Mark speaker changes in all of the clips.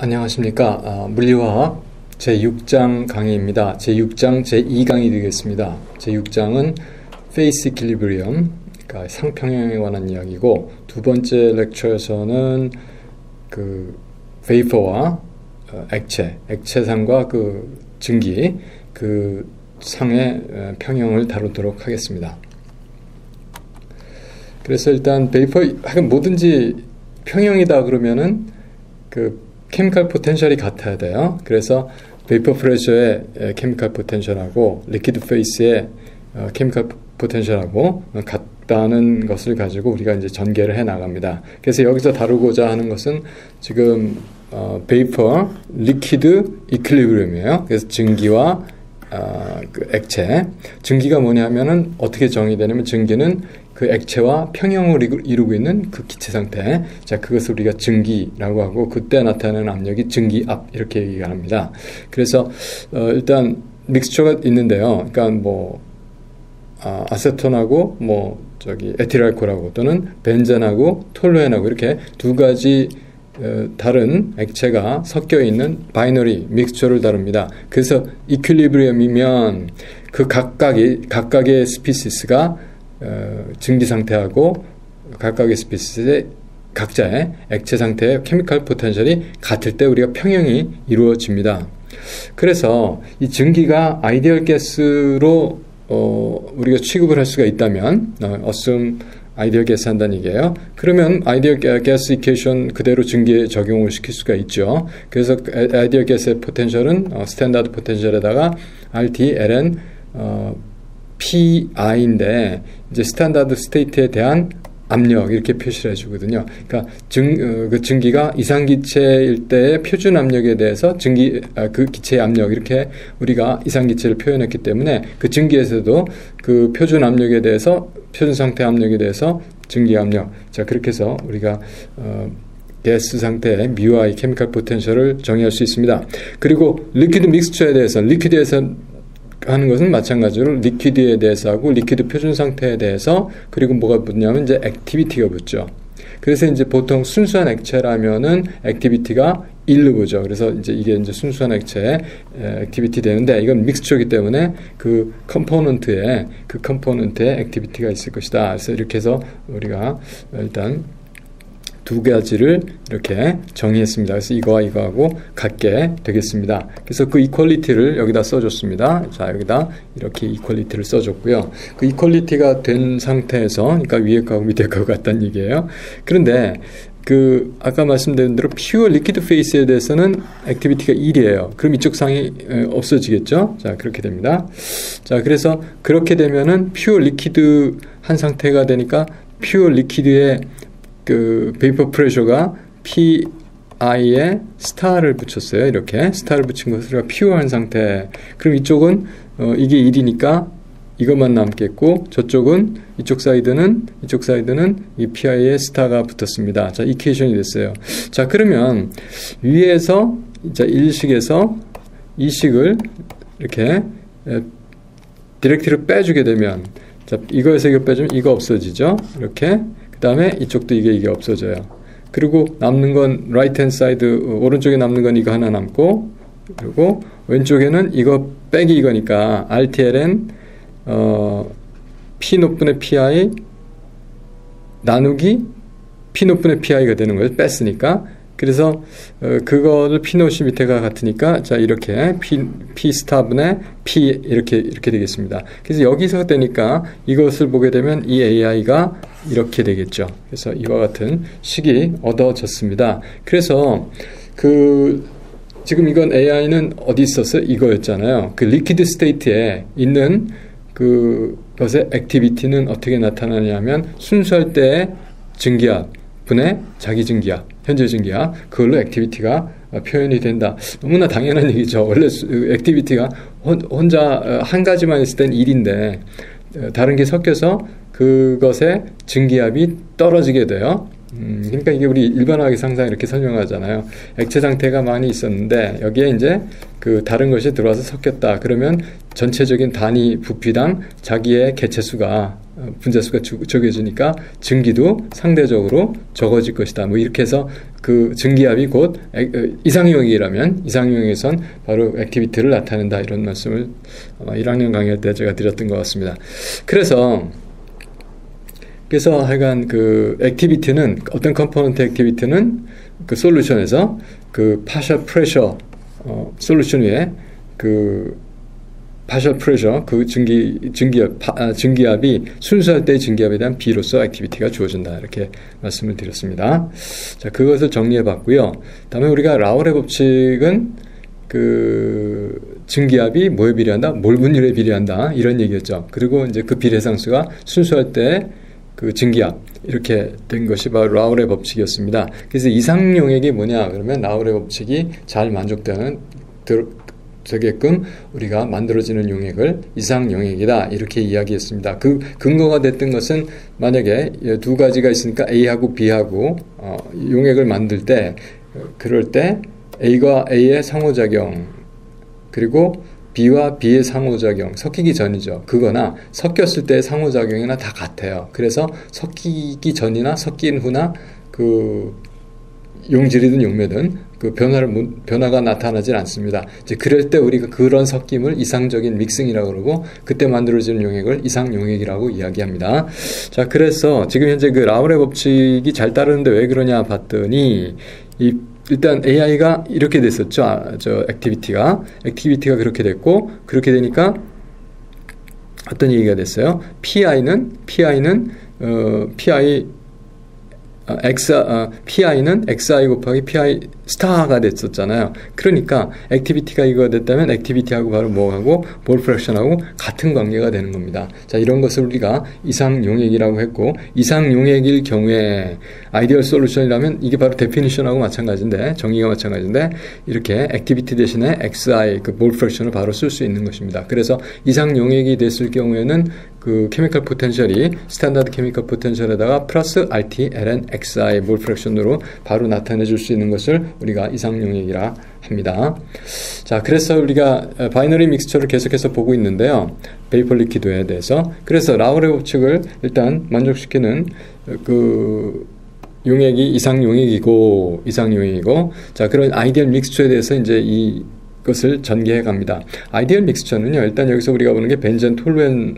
Speaker 1: 안녕하십니까. 물리화학 제6장 강의입니다. 제6장 제2강이 되겠습니다. 제6장은 Phase Equilibrium, 그러니까 상평형에 관한 이야기고, 두 번째 렉처에서는 그 Vapor와 액체상과 그 증기, 그 상의 평형을 다루도록 하겠습니다. 그래서 일단 Vapor, 뭐든지 평형이다 그러면은 그 케미컬 포텐셜이 같아야 돼요. 그래서 베이퍼 프레셔의 케미컬 포텐셜하고 리퀴드 페이스의 케미컬 포텐셜하고 같다는 것을 가지고 우리가 이제 전개를 해 나갑니다. 그래서 여기서 다루고자 하는 것은 지금 베이퍼 리퀴드 이퀄리브리엄이에요. 그래서 증기와 그 액체. 증기가 뭐냐면은 어떻게 정의되냐면, 증기는 그 액체와 평형을 이루고 있는 그 기체 상태. 자, 그것을 우리가 증기라고 하고, 그때 나타나는 압력이 증기압, 이렇게 얘기가 합니다. 그래서 일단 믹스처가 있는데요. 그러니까 아세톤하고 에틸알코올하고 또는 벤젠하고 톨루엔하고 이렇게 두 가지 다른 액체가 섞여 있는 바이너리 믹스처를 다룹니다. 그래서 이퀄리브리엄이면 그 각각의 스피시스가 증기 상태하고 각각의 스피시스의 각자의 액체 상태의 케미컬 포텐셜이 같을 때 우리가 평형이 이루어집니다. 그래서 이 증기가 아이디얼 가스로 우리가 취급을 할 수가 있다면, assume 아이디얼 가스 한다는 얘기예요. 그러면 아이디얼 가스 이퀘이션 그대로 증기에 적용을 시킬 수가 있죠. 그래서 아이디얼 가스의 포텐셜은 스탠다드 포텐셜에다가 RT, LN, PI인데, 이제 스탠다드 스테이트에 대한 압력 이렇게 표시를 해주거든요. 그러니까 그 증기가 이상기체일 때의 표준 압력에 대해서 그 기체의 압력, 이렇게 우리가 이상기체를 표현했기 때문에 그 증기에서도 그 표준 압력에 대해서, 표준 상태 압력에 대해서 증기 압력. 자, 그렇게 해서 우리가 가스 상태의 μi 케미컬 포텐셜을 정의할 수 있습니다. 그리고 리퀴드 믹스처에 대해서, 리퀴드에서 하는 것은 마찬가지로 리퀴드에 대해서 하고, 리퀴드 표준 상태에 대해서, 그리고 뭐가 붙냐면 이제 액티비티가 붙죠. 그래서 이제 보통 순수한 액체라면은 액티비티가 1로 보죠. 그래서 이게 이제 순수한 액체의 액티비티 되는데, 이건 믹스처이기 때문에 그 컴포넌트에 액티비티가 있을 것이다. 그래서 이렇게 해서 우리가 일단 두 가지를 이렇게 정의했습니다. 그래서 이거와 이거하고 같게 되겠습니다. 그래서 그 이퀄리티를 여기다 써줬습니다. 자, 여기다 이렇게 이퀄리티를 써줬고요. 그 이퀄리티가 된 상태에서, 그러니까 위에 거하고 밑에 거하고 같다는 얘기예요. 그런데 그 아까 말씀드린 대로 퓨어 리퀴드 페이스에 대해서는 액티비티가 1이에요. 그럼 이쪽 상이 없어지겠죠? 자, 그렇게 됩니다. 자, 그래서 그렇게 되면은 퓨어 리퀴드 한 상태가 되니까 퓨어 리퀴드의 그 베이퍼 프레셔가 PI에 스타를 붙였어요. 이렇게 스타를 붙인 것을 우리가 퓨어한 상태. 그럼 이쪽은 이게 1이니까 이것만 남겠고, 이쪽 사이드는 이 PI에 스타가 붙었습니다. 자, 이퀘이션이 됐어요. 자, 그러면 위에서 자, 1식에서 2식을 이렇게 디렉티를 빼주게 되면, 자, 이거에서 이거 빼주면 이거 없어지죠. 이렇게. 그 다음에 이쪽도 이게 없어져요. 그리고 남는 건 right hand side, 오른쪽에 남는 건 이거 하나 남고, 그리고 왼쪽에는 이거 빼기 이거니까 RTLN P 높분의 PI 나누기 P 높분의 PI가 되는 거예요. 뺐으니까. 그래서 그거를 P 노시 밑에가 같으니까, 자, 이렇게 P 스타분의 P 이렇게 되겠습니다. 그래서 여기서 되니까 이것을 보게 되면 이 AI가 이렇게 되겠죠. 그래서 이와 같은 식이 얻어졌습니다. 그래서 지금 이건 AI는 어디 있었어요? 이거였잖아요. 그 리퀴드 스테이트에 있는 그것의 액티비티는 어떻게 나타나냐면, 순수할 때의 증기압 분의 자기 증기압, 현재 증기압, 그걸로 액티비티가 표현이 된다. 너무나 당연한 얘기죠. 원래 액티비티가 혼자 한 가지만 있을 땐 1인데 다른 게 섞여서 그것의 증기압이 떨어지게 돼요. 그러니까 이게 우리 일반화하게 항상 이렇게 설명하잖아요. 액체 상태가 많이 있었는데 여기에 이제 그 다른 것이 들어와서 섞였다. 그러면 전체적인 단위 부피당 자기의 개체수가 분자수가 적어지니까 증기도 상대적으로 적어질 것이다. 뭐 이렇게 해서 그 증기압이 곧 이상용액이라면 이상용액에선 바로 액티비티를 나타낸다. 이런 말씀을 아마 1학년 강의할 때 제가 드렸던 것 같습니다. 그래서 하여간 그 액티비티는 어떤 컴포넌트 액티비티는 그 솔루션에서 그 파셜 프레셔 솔루션 위에 그 파셜 프레셔 그 증기압이 순수할 때의 증기압에 대한 비로소 액티비티가 주어진다. 이렇게 말씀을 드렸습니다. 자, 그것을 정리해 봤고요. 다음에 우리가 라울의 법칙은 그 증기압이 뭐에 비례한다? 몰 분율에 비례한다. 이런 얘기였죠. 그리고 이제 그 비례상수가 순수할 때 그 증기압 이렇게 된 것이 바로 라울의 법칙이었습니다. 그래서 이상용액이 뭐냐? 그러면 라울의 법칙이 잘 되게끔 우리가 만들어지는 용액을 이상용액이다. 이렇게 이야기했습니다. 그 근거가 됐던 것은 만약에 두 가지가 있으니까 A하고 B하고 용액을 만들 때 그럴 때 A가 A의 상호작용 그리고 B와 B의 상호작용, 섞이기 전이죠. 그거나 섞였을 때의 상호작용이나 다 같아요. 그래서 섞이기 전이나 섞인 후나 그 용질이든 용매든 그 변화가 나타나질 않습니다. 이제 그럴 때 우리가 그런 섞임을 이상적인 믹싱이라고 그러고 그때 만들어지는 용액을 이상용액이라고 이야기합니다. 자, 그래서 지금 현재 그 라울의 법칙이 잘 따르는데 왜 그러냐 봤더니 일단 AI가 이렇게 됐었죠. 저 액티비티가 그렇게 됐고 그렇게 되니까 어떤 얘기가 됐어요? PI는 XI 곱하기 PI 스타가 됐었잖아요. 그러니까 액티비티가 이거 됐다면 액티비티하고 바로 뭐하고 몰 프랙션하고 같은 관계가 되는 겁니다. 자, 이런 것을 우리가 이상용액이라고 했고 이상용액일 경우에 아이디얼 솔루션이라면 이게 바로 데피니션하고 마찬가지인데 정의가 마찬가지인데 이렇게 액티비티 대신에 XI 그 몰 프랙션을 바로 쓸 수 있는 것입니다. 그래서 이상용액이 됐을 경우에는 그 케미컬 포텐셜이 스탠다드 케미컬 포텐셜에다가 플러스 RT, ln, XI 몰 프랙션으로 바로 나타내 줄 수 있는 것을 우리가 이상용액이라 합니다. 자, 그래서 우리가 바이너리 믹스처를 계속해서 보고 있는데요. 베이퍼 리퀴드에 대해서. 그래서 라울의 법칙을 일단 만족시키는 그 용액이 이상용액이고 자, 그런 아이디얼 믹스처에 대해서 이제 이것을 전개해 갑니다. 아이디얼 믹스처는요. 일단 여기서 우리가 보는 게 벤젠 톨루엔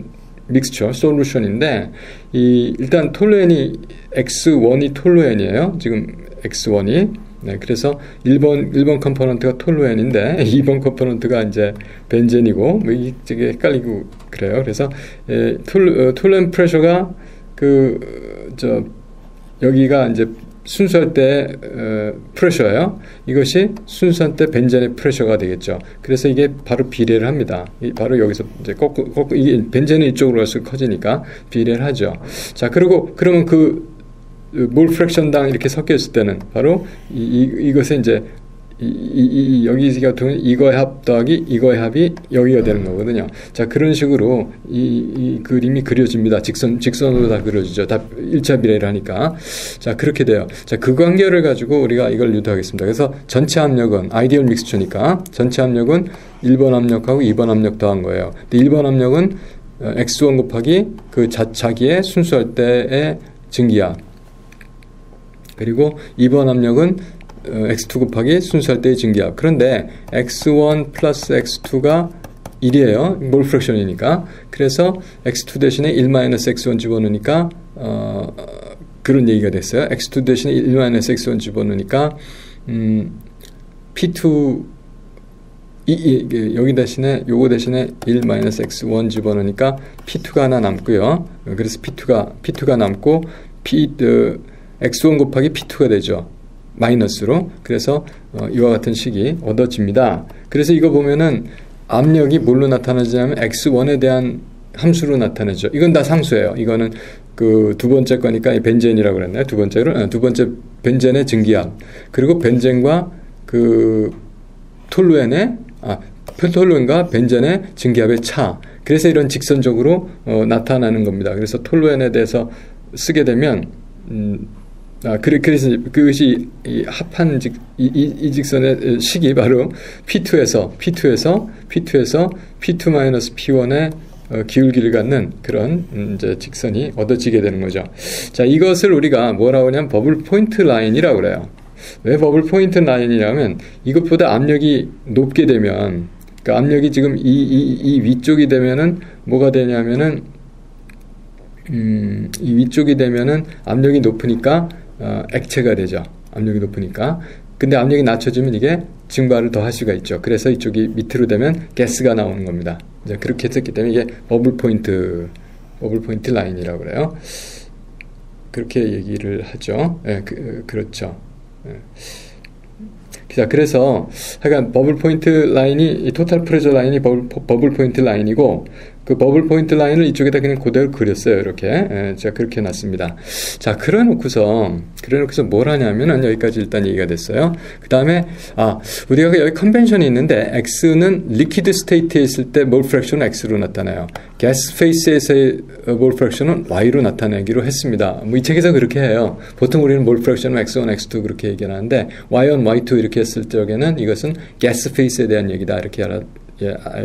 Speaker 1: 믹스처 솔루션인데 일단 톨루엔이 X1이 톨루엔이에요. 지금 X1이 네, 그래서 1번 컴포넌트가 톨루엔인데 2번 컴포넌트가 이제 벤젠이고 뭐 이게 헷갈리고 그래요. 그래서 톨루엔 프레셔가 여기가 이제 순수할 때 프레셔예요. 이것이 순수할 때 벤젠의 프레셔가 되겠죠. 그래서 이게 바로 비례를 합니다. 바로 여기서 이제 거꾸로 이게 벤젠은 이쪽으로 갈수록 커지니까 비례를 하죠. 자, 그러면 몰 프랙션당 이렇게 섞여 있을 때는 바로 이것에 이제 여기 같은 경우는 이거의 합 더하기 이거의 합이 여기가 되는 거거든요. 자, 그런 식으로 이 그림이 그려집니다. 직선으로 다 그려지죠. 다 1차 비례를 하니까. 자, 그렇게 돼요. 자, 그 관계를 가지고 우리가 이걸 유도하겠습니다. 그래서 전체 압력은 아이디얼 믹스처니까 전체 압력은 1번 압력하고 2번 압력 더한 거예요. 근데 1번 압력은 X1 곱하기 그 자기의 순수할 때의 증기압. 그리고 2번 압력은 X2 곱하기 순수할 때의 증기압. 그런데 X1 플러스 X2가 1이에요. 몰 프랙션이니까. 그래서 X2 대신에 1-X1 집어넣으니까 그런 얘기가 됐어요. X2 대신에 1-X1 집어넣으니까 P2 여기 대신에 요거 대신에 1-X1 집어넣으니까 P2가 하나 남고요. 그래서 P2가 남고 X1 곱하기 P2가 되죠. 마이너스로. 그래서 이와 같은 식이 얻어집니다. 그래서 이거 보면은 압력이 뭘로 나타나지냐면 X1에 대한 함수로 나타나죠. 이건 다 상수예요. 이거는 그 두 번째 거니까 벤젠이라고 그랬나요? 두 번째 벤젠의 증기압. 그리고 벤젠과 그 톨루엔과 벤젠의 증기압의 차. 그래서 이런 직선적으로 나타나는 겁니다. 그래서 톨루엔에 대해서 쓰게 되면 그래서 그것이 이 합한 이 직선의 식이 바로 P2에서 P2-P1의 기울기를 갖는 그런 이제 직선이 얻어지게 되는 거죠. 자, 이것을 우리가 뭐라고 하냐면 버블 포인트 라인이라고 그래요. 왜 버블 포인트 라인이냐면 이것보다 압력이 높게 되면, 그러니까 압력이 지금 이 위쪽이 되면은 뭐가 되냐면은 이 위쪽이 되면은 압력이 높으니까 액체가 되죠. 압력이 높으니까. 근데 압력이 낮춰지면 이게 증발을 더 할 수가 있죠. 그래서 이쪽이 밑으로 되면 가스가 나오는 겁니다. 이제 그렇게 했었기 때문에 이게 버블 포인트 라인이라고 그래요. 그렇게 얘기를 하죠. 예, 그렇죠. 예. 자, 그래서 하여간 버블 포인트 라인이, 이 토탈 프레셔 라인이 버블 포인트 라인이고, 그 버블 포인트 라인을 이쪽에다 그냥 그대로 그렸어요. 이렇게. 예, 제가 그렇게 해놨습니다. 자, 그래 놓고서 뭘 하냐면은 여기까지 일단 얘기가 됐어요. 그 다음에, 우리가 여기 컨벤션이 있는데, X는 리퀴드 스테이트에 있을 때 몰 프랙션은 X로 나타나요. 가스 페이스에서의 몰 프랙션은 Y로 나타내기로 했습니다. 뭐 이 책에서 그렇게 해요. 보통 우리는 몰 프랙션은 X1, X2 그렇게 얘기하는데, Y1, Y2 이렇게 했을 적에는 이것은 가스 페이스에 대한 얘기다. 이렇게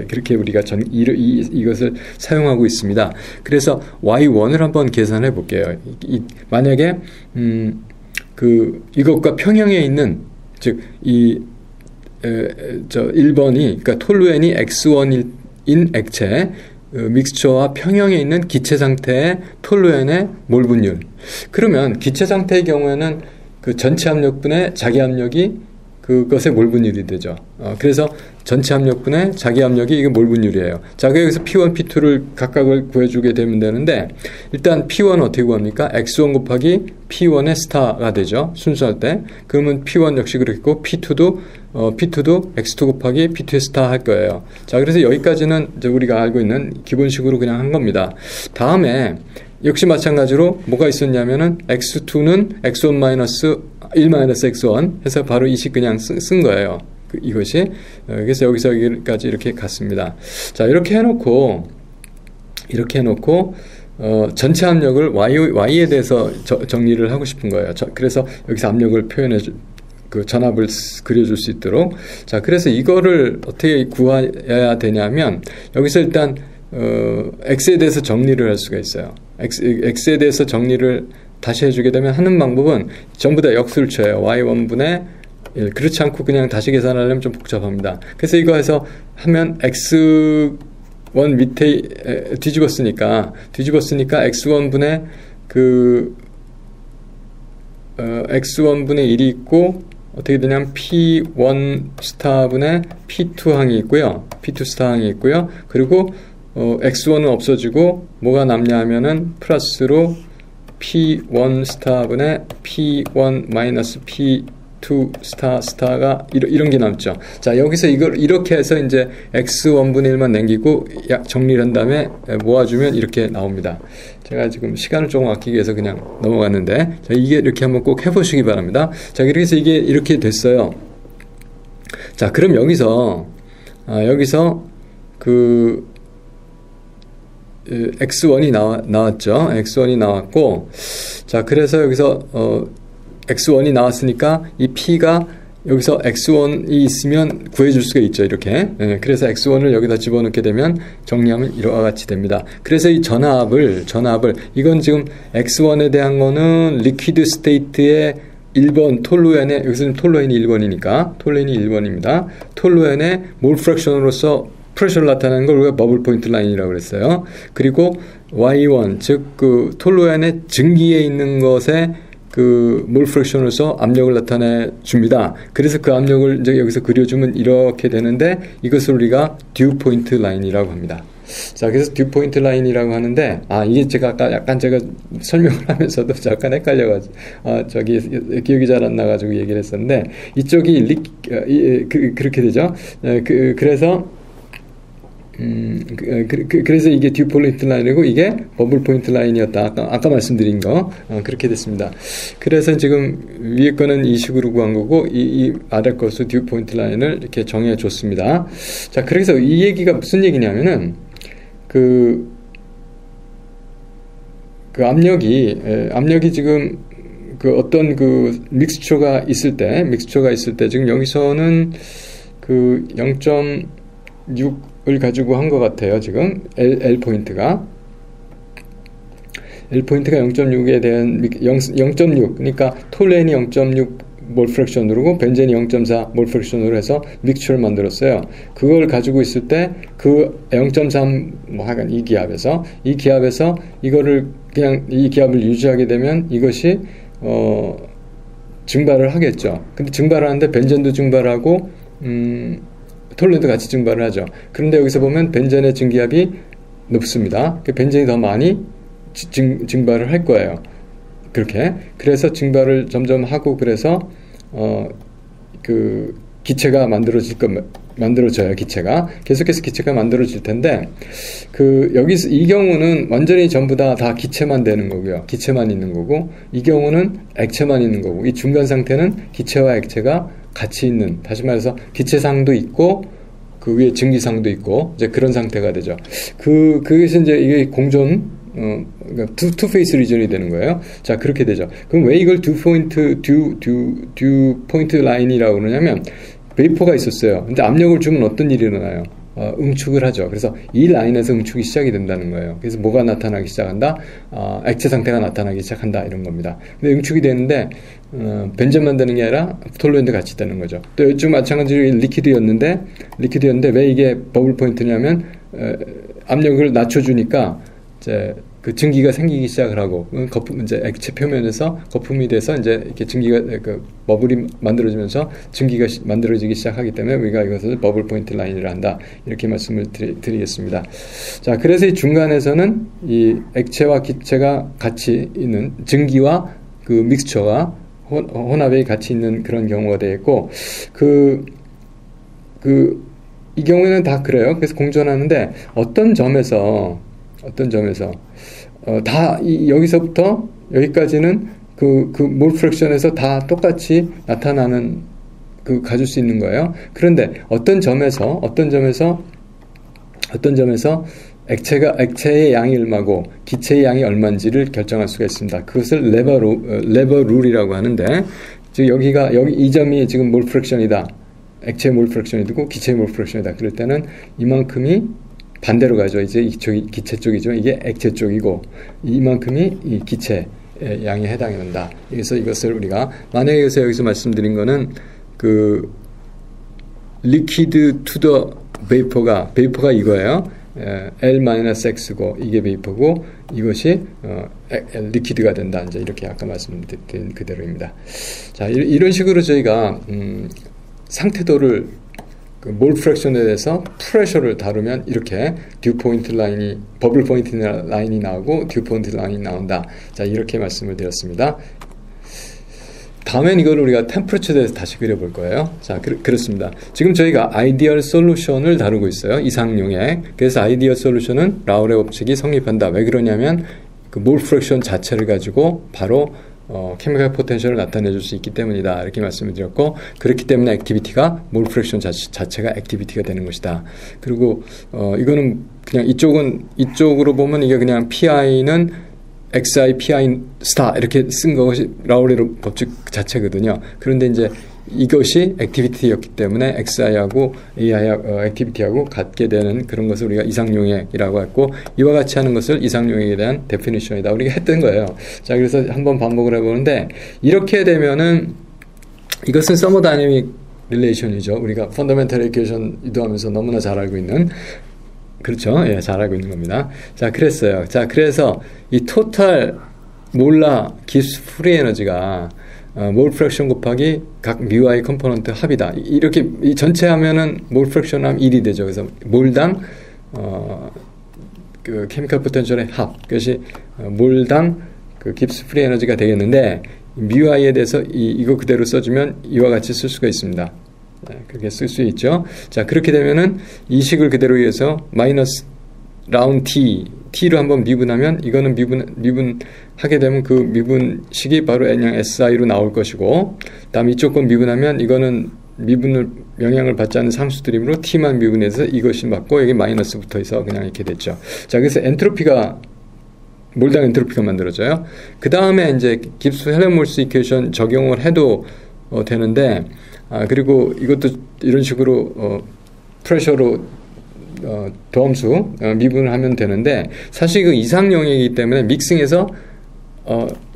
Speaker 1: 그렇게 우리가 이것을 사용하고 있습니다. 그래서 Y1을 한번 계산해 볼게요. 만약에 이것과 평형에 있는, 즉 1번이, 그러니까 톨루엔이 X1인 액체 믹스처와 평형에 있는 기체 상태의 톨루엔의 몰 분율. 그러면 기체 상태의 경우에는 그 전체 압력분의 자기 압력이 그것의 몰 분율이 되죠. 그래서 전체 압력분의 자기 압력이 이게 몰 분율이에요. 자, 여기서 P1, P2를 각각을 구해주게 되면 되는데, 일단 P1은 어떻게 구합니까? X1 곱하기 P1의 스타가 되죠. 순수할 때. 그러면 P1 역시 그렇고, P2도 X2 곱하기 P2의 스타 할 거예요. 자, 그래서 여기까지는 이제 우리가 알고 있는 기본식으로 그냥 한 겁니다. 다음에, 역시 마찬가지로 뭐가 있었냐면은 X2는 X1 1 X1 해서 바로 이 식 그냥 쓴 거예요. 이것이. 그래서 여기서 여기까지 이렇게 갔습니다. 자, 이렇게 해놓고 전체 압력을 Y에 대해서 정리를 하고 싶은 거예요. 그래서 여기서 압력을 그 전압을 그려줄 수 있도록. 자, 그래서 이거를 어떻게 구해야 되냐면, 여기서 일단 X에 대해서 정리를 할 수가 있어요. X에 대해서 정리를 다시 해주게 되면 하는 방법은 전부 다 역수를 쳐요. Y1분의 1. 그렇지 않고 그냥 다시 계산하려면 좀 복잡합니다. 그래서 이거 해서 하면 X1 밑에 뒤집었으니까 X1분의 X1분의 1이 있고, 어떻게 되냐면 P1 스타분의 P2 항이 있고요. P2 스타 항이 있고요. 그리고 X1은 없어지고 뭐가 남냐 하면은 플러스로 P1 스타분의 P1 마이너스 P2 스타가 이런 게 남죠. 자, 여기서 이걸 이렇게 해서 이제 X1분의 1만 남기고 정리를 한 다음에 모아주면 이렇게 나옵니다. 제가 지금 시간을 조금 아끼기 위해서 그냥 넘어갔는데, 자, 이게 이렇게 한번 꼭 해보시기 바랍니다. 자, 그래서 이게 이렇게 됐어요. 자, 그럼 여기서 X1이 나왔죠. X1이 나왔고, 자, 그래서 여기서 X1이 나왔으니까 이 P가 여기서 X1이 있으면 구해줄 수가 있죠. 이렇게. 그래서 X1을 여기다 집어넣게 되면 정리하면 이와 같이 됩니다. 그래서 이 전압을 이건 지금 X1에 대한 거는 리퀴드 스테이트의 1번 톨루엔의, 여기서는 톨루엔이 1번이니까 톨루엔이 1번입니다. 톨루엔의 몰 프랙션으로서 프레셔를 나타내는 걸 우리가 버블 포인트 라인이라고 그랬어요. 그리고 Y1, 즉 그 톨루엔의 증기에 있는 것에 그 몰 프랙션으로서 압력을 나타내 줍니다. 그래서 그 압력을 이제 여기서 그려주면 이렇게 되는데, 이것을 우리가 듀 포인트 라인이라고 합니다. 자, 그래서 듀 포인트 라인이라고 하는데, 이게 제가 아까 약간 제가 설명을 하면서도 잠깐 헷갈려가지고, 기억이 잘 안 나가지고 얘기를 했었는데, 이쪽이 그렇게 되죠. 그래서 그래서 이게 듀 포인트 라인이고 이게 버블 포인트 라인이었다. 아까 말씀드린 거 그렇게 됐습니다. 그래서 지금 위에 거는 이 식으로 구한 거고 이 아래 것으로 듀 포인트 라인을 이렇게 정해 줬습니다. 자, 그래서 이 얘기가 무슨 얘기냐면은 그 압력이 지금 그 어떤 그 믹스처가 있을 때 지금 여기서는 그 0.6을 가지고 한 것 같아요. 지금 L 포인트가 0.6에 대한 0.6 그러니까 톨렌이 0.6 몰 프랙션으로 벤젠이 0.4 몰 프랙션으로 해서 믹스처를 만들었어요. 그걸 가지고 있을 때 그 0.3 뭐 하여간 이 기압에서 이거를 그냥 이 기압을 유지하게 되면 이것이 증발을 하겠죠. 근데 증발을 하는데 벤젠도 증발하고 톨렌도 같이 증발을 하죠. 그런데 여기서 보면 벤젠의 증기압이 높습니다. 벤젠이 더 많이 증발을 할 거예요. 그렇게. 그래서 증발을 점점 하고 그래서 그 기체가 만들어져요. 기체가 계속해서 기체가 만들어질 텐데 여기서 이 경우는 완전히 전부 다 기체만 되는 거고요. 기체만 있는 거고 이 경우는 액체만 있는 거고 이 중간 상태는 기체와 액체가 같이 있는 다시 말해서 기체상도 있고 그 위에 증기상도 있고 이제 그런 상태가 되죠. 그것이 이제 이게 공존 그러니까 투 페이스 리전이 되는 거예요. 자, 그렇게 되죠. 그럼 왜 이걸 듀 포인트 라인이라고 그러냐면 베이퍼가 있었어요. 근데 압력을 주면 어떤 일이 일어나요? 응축을 하죠. 그래서 이 라인에서 응축이 시작이 된다는 거예요. 그래서 뭐가 나타나기 시작한다? 액체 상태가 나타나기 시작한다. 이런 겁니다. 근데 응축이 되는데 벤젠만 되는 게 아니라 톨루엔도 같이 되는 거죠. 또 이쪽 마찬가지로 리퀴드였는데 왜 이게 버블 포인트냐면 압력을 낮춰주니까 이제 그 증기가 생기기 시작을 하고 거품 이제 액체 표면에서 거품이 돼서 이제 이렇게 증기가 그 버블이 만들어지면서 증기가 만들어지기 시작하기 때문에 우리가 이것을 버블 포인트 라인이라 한다 이렇게 말씀을 드리겠습니다. 자, 그래서 이 중간에서는 이 액체와 기체가 같이 있는 증기와 그 믹스처가 혼합이 같이 있는 그런 경우가 되겠고 이 경우에는 다 그래요. 그래서 공존하는데 어떤 점에서 여기서부터 여기까지는 몰 프랙션에서 다 똑같이 나타나는 가질 수 있는 거예요. 그런데 어떤 점에서 액체의 양이 얼마고 기체의 양이 얼마인지를 결정할 수가 있습니다. 그것을 레버 룰이라고 하는데 즉 여기 이 점이 지금 몰 프랙션이다. 액체 몰 프랙션이고 기체 몰 프랙션이다. 그럴 때는 이만큼이 반대로 가죠. 이제 이쪽이 기체 쪽이죠. 이게 액체 쪽이고 이만큼이 이 기체 양에 해당이 된다. 그래서 이것을 우리가 만약에 여기서 말씀드린 거는 그 liquid to the vapor가 이거예요. L-X고 이게 베이퍼고 이것이 리퀴드가 된다. 이제 이렇게 아까 말씀드린 그대로입니다. 자, 이런 식으로 저희가 상태도를 몰 프랙션에 대해서 프레셔를 다루면 이렇게 듀 포인트 라인이 버블 포인트 라인이 나오고 듀 포인트 라인이 나온다. 자, 이렇게 말씀을 드렸습니다. 다음엔 이걸 우리가 템퍼러처에 대해서 다시 그려볼 거예요. 자, 그렇습니다. 지금 저희가 아이디얼 솔루션을 다루고 있어요. 이상용액. 그래서 아이디얼 솔루션은 라울의 법칙이 성립한다. 왜 그러냐면 그 몰 프랙션 자체를 가지고 바로 케미컬 포텐셜을 나타내 줄 수 있기 때문이다. 이렇게 말씀을 드렸고 그렇기 때문에 액티비티가 몰 프랙션 자체가 액티비티가 되는 것이다. 그리고 이거는 그냥 이쪽으로 보면 이게 그냥 PI는 XI, PI 스타 이렇게 쓴 것이 라울의 법칙 자체거든요. 그런데 이제 이것이 액티비티였기 때문에 XI하고 AI 액티비티하고 같게 되는 그런 것을 우리가 이상용액이라고 했고 이와 같이 하는 것을 이상용액에 대한 데피니션이다. 우리가 했던 거예요. 자, 그래서 한번 반복을 해보는데 이렇게 되면은 이것은 서머다이내믹 릴레이션이죠. 우리가 펀더멘털 이퀘이션 유도하면서 너무나 잘 알고 있는 그렇죠. 예, 잘 알고 있는 겁니다. 자, 그랬어요. 자, 그래서 이 토탈 몰라 깁스 프리 에너지가 몰 프랙션 곱하기 각 뮤I 컴포넌트 합이다. 이렇게 이 전체 하면은 몰 프랙션 하면 1이 되죠. 그래서 몰당 그 케미컬 포텐셜의 합. 그것이 몰당 그 깁스 프리 에너지가 되겠는데 뮤I에 대해서 이거 그대로 써주면 이와 같이 쓸 수가 있습니다. 그렇게 쓸 수 있죠. 자, 그렇게 되면은 이 식을 그대로 해서 마이너스 라운 T로 한번 미분하면 이거는 미분하게 되면 그 미분식이 바로 그냥 SI로 나올 것이고 다음 이쪽 건 미분하면 이거는 미분을 영향을 받지 않는 상수들이므로 T만 미분해서 이것이 맞고 여기 마이너스 붙어있어 그냥 이렇게 됐죠. 자, 그래서 엔트로피가 몰당 엔트로피가 만들어져요. 그 다음에 이제 깁스 헬렌몰스 이퀘이션 적용을 해도 되는데 그리고 이것도 이런 식으로 프레셔로 도함수 미분을 하면 되는데 사실 그 이상용액이기 때문에 믹싱해서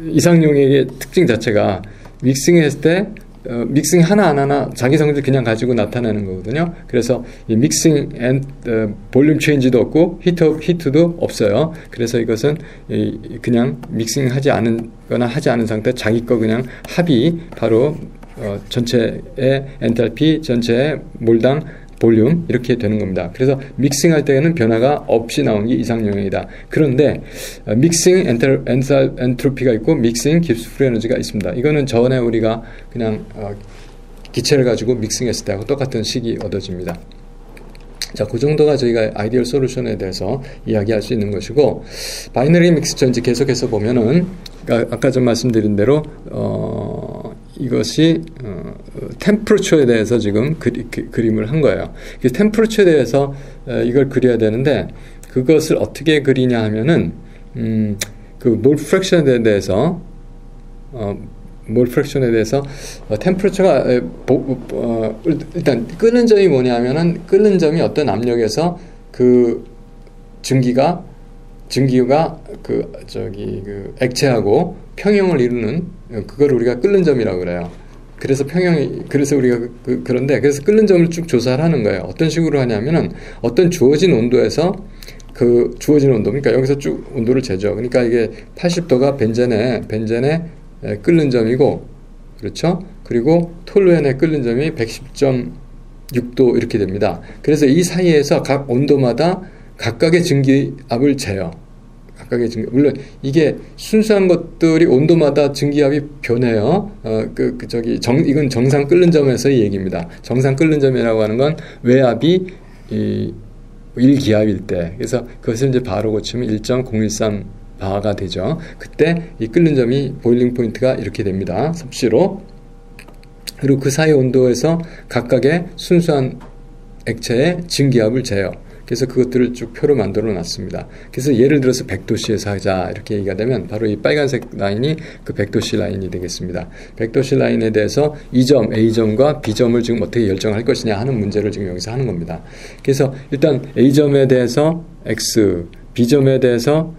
Speaker 1: 이상용액의 특징 자체가 믹싱했을 때 믹싱 하나 자기 성질 그냥 가지고 나타내는 거거든요. 그래서 이 믹싱 앤 볼륨 체인지도 없고 히트도 없어요. 그래서 이것은 그냥 믹싱하지 않은 거나 하지 않은 상태 자기 거 그냥 합이 바로 전체의 엔탈피, 전체의 몰당 볼륨 이렇게 되는 겁니다. 그래서 믹싱할 때에는 변화가 없이 나온 게 이상용액이다. 그런데 믹싱 엔트로피가 있고 믹싱 깁스 프리 에너지가 있습니다. 이거는 전에 우리가 그냥 기체를 가지고 믹싱했을 때하고 똑같은 식이 얻어집니다. 자, 그 정도가 저희가 아이디얼 솔루션에 대해서 이야기할 수 있는 것이고, 바이너리 믹스처 이제 계속해서 보면은 아까 좀 말씀드린 대로 이것이 템퍼러처에 대해서 지금 그림을 한 거예요. 템퍼러처에 대해서 이걸 그려야 되는데 그것을 어떻게 그리냐 하면은 그 몰 프랙션에 대해서 템퍼러처가 일단 끓는 점이 뭐냐면은 끓는 점이 어떤 압력에서 그 증기가 그 액체하고 평형을 이루는 그걸 우리가 끓는 점이라고 그래요. 그래서 우리가 그런데 그래서 끓는 점을 쭉 조사를 하는 거예요. 어떤 식으로 하냐면은 어떤 주어진 온도에서 그 주어진 온도, 그러니까 여기서 쭉 온도를 재죠. 그러니까 이게 80도가 벤젠의 끓는 점이고, 그렇죠? 그리고 톨루엔의 끓는 점이 110.6도 이렇게 됩니다. 그래서 이 사이에서 각 온도마다 각각의 증기압을 재요. 물론 이게 순수한 것들이 온도마다 증기압이 변해요. 이건 정상 끓는 점에서의 얘기입니다. 정상 끓는 점이라고 하는 건 외압이 1기압일 때, 그래서 그것을 이제 바로 고치면 1.013 바가 되죠. 그때 이 끓는 점이 보일링 포인트가 이렇게 됩니다. 섭씨로. 그리고 그 사이 온도에서 각각의 순수한 액체의 증기압을 재요. 그래서 그것들을 쭉 표로 만들어 놨습니다. 그래서 예를 들어서 100도씨에서 하자 이렇게 얘기가 되면 바로 이 빨간색 라인이 그 100도씨 라인이 되겠습니다. 100도씨 라인에 대해서 E점, A점과 B점을 지금 어떻게 결정할 것이냐 하는 문제를 지금 여기서 하는 겁니다. 그래서 일단 A점에 대해서 X, B점에 대해서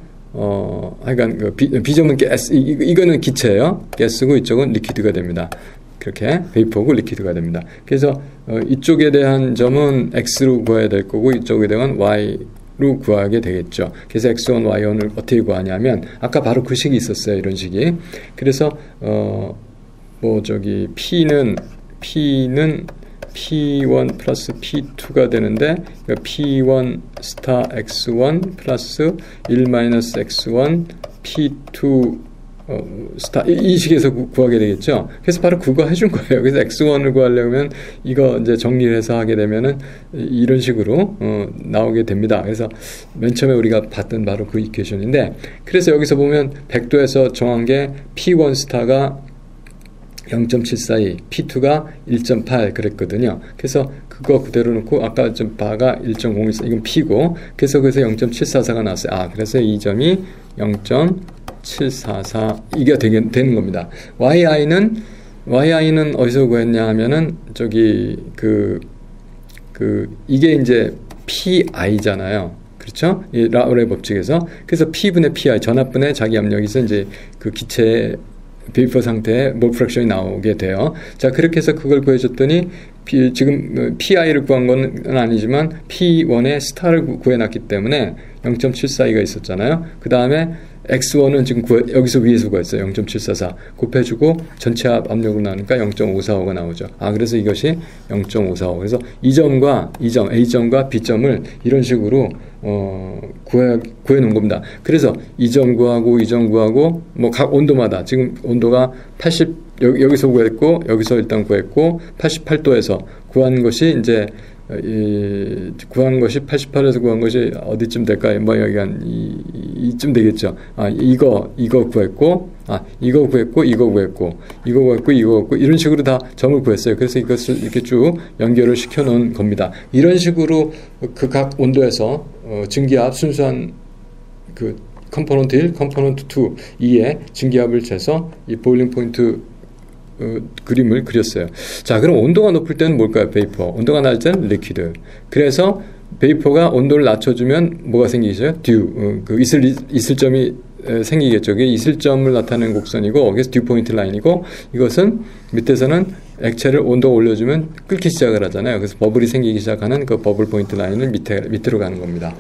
Speaker 1: 하여간 B점은 가스, 이거는 기체예요. 가스고 이쪽은 리퀴드가 됩니다. 그렇게 베이퍼고 리퀴드가 됩니다. 그래서 이쪽에 대한 점은 X로 구해야 될 거고 이쪽에 대한 Y로 구하게 되겠죠. 그래서 X1, Y1을 어떻게 구하냐면 아까 바로 그 식이 있었어요. 이런 식이. 그래서 P는 P1 플러스 P2가 되는데 P1 스타 X1 플러스 1 마이너스 X1 P2 이 식에서 구하게 되겠죠. 그래서 바로 그거 해준 거예요. 그래서 X1을 구하려면 이거 이제 정리를 해서 하게 되면은 이런 식으로 나오게 됩니다. 그래서 맨 처음에 우리가 봤던 바로 그 이퀘이션인데, 그래서 여기서 보면 100도에서 정한 게 P1 스타가 0.742, P2가 1.8 그랬거든요. 그래서 그거 그대로 놓고 아까 좀 바가 1.014, 이건 P고, 그래서 0.744가 나왔어요. 그래서 이 점이 0.744 이게 되는 겁니다. YI는 어디서 구했냐 하면은 이게 이제 PI잖아요. 그렇죠? 이 라울의 법칙에서. 그래서 P분의 PI, 전압분의 자기 압력에서 이제 그 기체의 베이퍼 상태에 몰 프랙션이 나오게 돼요. 자, 그렇게 해서 그걸 구해줬더니 지금 PI를 구한 건 아니지만 P1의 스타를 구해놨기 때문에 0.742가 있었잖아요. 그 다음에 X1은 지금 여기서 위에서 구했어요. 0.744 곱해주고 전체 압력으로 나오니까 0.545가 나오죠. 그래서 이것이 0.545. 그래서 이 점과 이 점, A점과 B점을 이런 식으로 구해 놓은 겁니다. 그래서 이 점 구하고 이 점 구하고 뭐 각 온도마다 지금 온도가 80 여기서 구했고 여기서 일단 구했고 88도에서 구한 것이 이제 구한 것이 88에서 구한 것이 어디쯤 될까요? 뭐 여기 한 이쯤 되겠죠. 이거 구했고 이거 구했고 이거 구했고 이거 구했고 이거 구했고 이런 식으로 다 점을 구했어요. 그래서 이것을 이렇게 쭉 연결을 시켜 놓은 겁니다. 이런 식으로 그 각 온도에서 증기압 순수한 그 컴포넌트 1, 컴포넌트 2의 증기압을 재서 이 보일링 포인트 그림을 그렸어요. 자, 그럼 온도가 높을 때는 뭘까요? 베이퍼. 온도가 낮을 때는 리퀴드. 그래서 베이퍼가 온도를 낮춰주면 뭐가 생기죠? 듀. 그 이슬점이 생기겠죠. 그게 이슬점을 나타내는 곡선이고, 여기서 듀 포인트 라인이고, 이것은 밑에서는 액체를 온도 올려주면 끓기 시작을 하잖아요. 그래서 버블이 생기기 시작하는 그 버블 포인트 라인을 밑으로 가는 겁니다.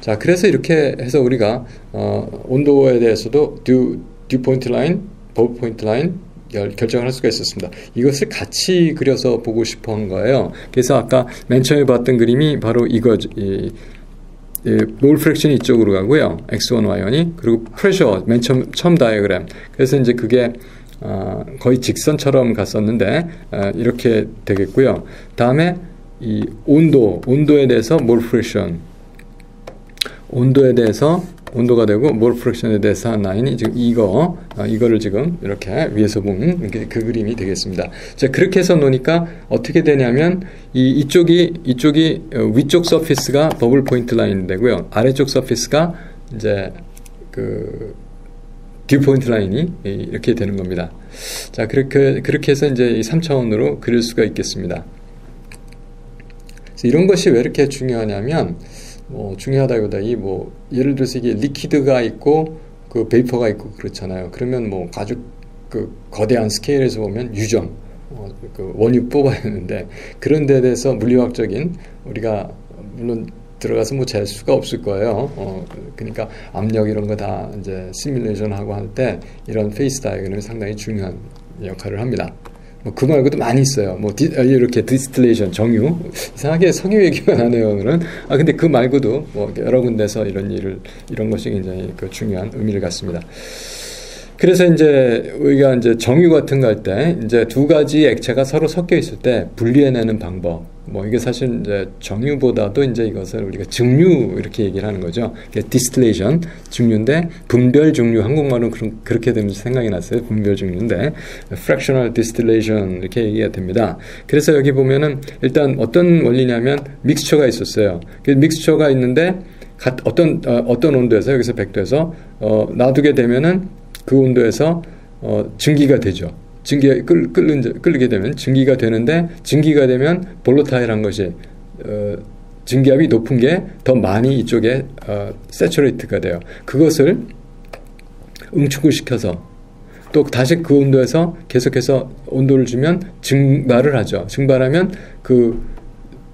Speaker 1: 자, 그래서 이렇게 해서 우리가 온도에 대해서도 듀 포인트 라인, 버블 포인트 라인 결정을 할 수가 있었습니다. 이것을 같이 그려서 보고 싶어 한 거예요. 그래서 아까 맨 처음에 봤던 그림이 바로 이거죠. 몰 프랙션이 이쪽으로 가고요. X1, Y1이. 그리고 프레셔, 맨 처음 다이어그램. 그래서 이제 그게 거의 직선처럼 갔었는데 이렇게 되겠고요. 다음에 이 온도에 대해서 몰 프랙션, 온도가 되고 몰 프랙션에 대해서 한 라인이 지금 이거를 지금 이렇게 위에서 보면 그 그림이 되겠습니다. 자, 그렇게 해서 놓으니까 어떻게 되냐면 이쪽이 위쪽 서피스가 버블 포인트 라인이 되고요. 아래쪽 서피스가 이제 그 듀 포인트 라인이 이렇게 되는 겁니다. 자, 그렇게 해서 이제 이 3차원으로 그릴 수가 있겠습니다. 그래서 이런 것이 왜 이렇게 중요하냐면, 중요하다기보다 예를 들어서 이게 리퀴드가 있고 그 베이퍼가 있고 그렇잖아요. 그러면 아주 그 거대한 스케일에서 보면 유전, 그 원유 뽑아야 하는데, 그런 데에 대해서 물리학적인 우리가 물론 들어가서 잴 수가 없을 거예요. 그러니까 압력 이런 거 다 이제 시뮬레이션 하고 할 때 이런 페이스 다이어그램이 상당히 중요한 역할을 합니다. 그 말고도 많이 있어요. 이렇게 디스틸레이션, 정유. 이상하게 석유 얘기만 하네요, 오늘은. 근데 그 말고도 여러 군데서 이런 것이 굉장히 그 중요한 의미를 갖습니다. 그래서 이제 우리가 이제 정유 같은 거 할 때 이제 두 가지 액체가 서로 섞여 있을 때 분리해내는 방법. 이게 사실 이제 정유보다도 이제 이것을 우리가 증류 이렇게 얘기를 하는 거죠. 디스틸레이션, 증류인데 분별 증류, 한국말은 그렇게 되면서 생각이 났어요. 분별 증류인데 fractional distillation 이렇게 얘기가 됩니다. 그래서 여기 보면은 일단 어떤 원리냐면 믹스처가 있었어요. 그 믹스처가 있는데 어떤 온도에서 여기서 100도에서 놔두게 되면은 그 온도에서 증기가 되죠. 증기가 끓게 되면 증기가 되는데, 증기가 되면 볼로타일한 것이 증기압이 높은 게 더 많이 이쪽에 세츄레이트가 돼요. 그것을 응축을 시켜서 또 다시 그 온도에서 계속해서 온도를 주면 증발을 하죠. 증발하면 그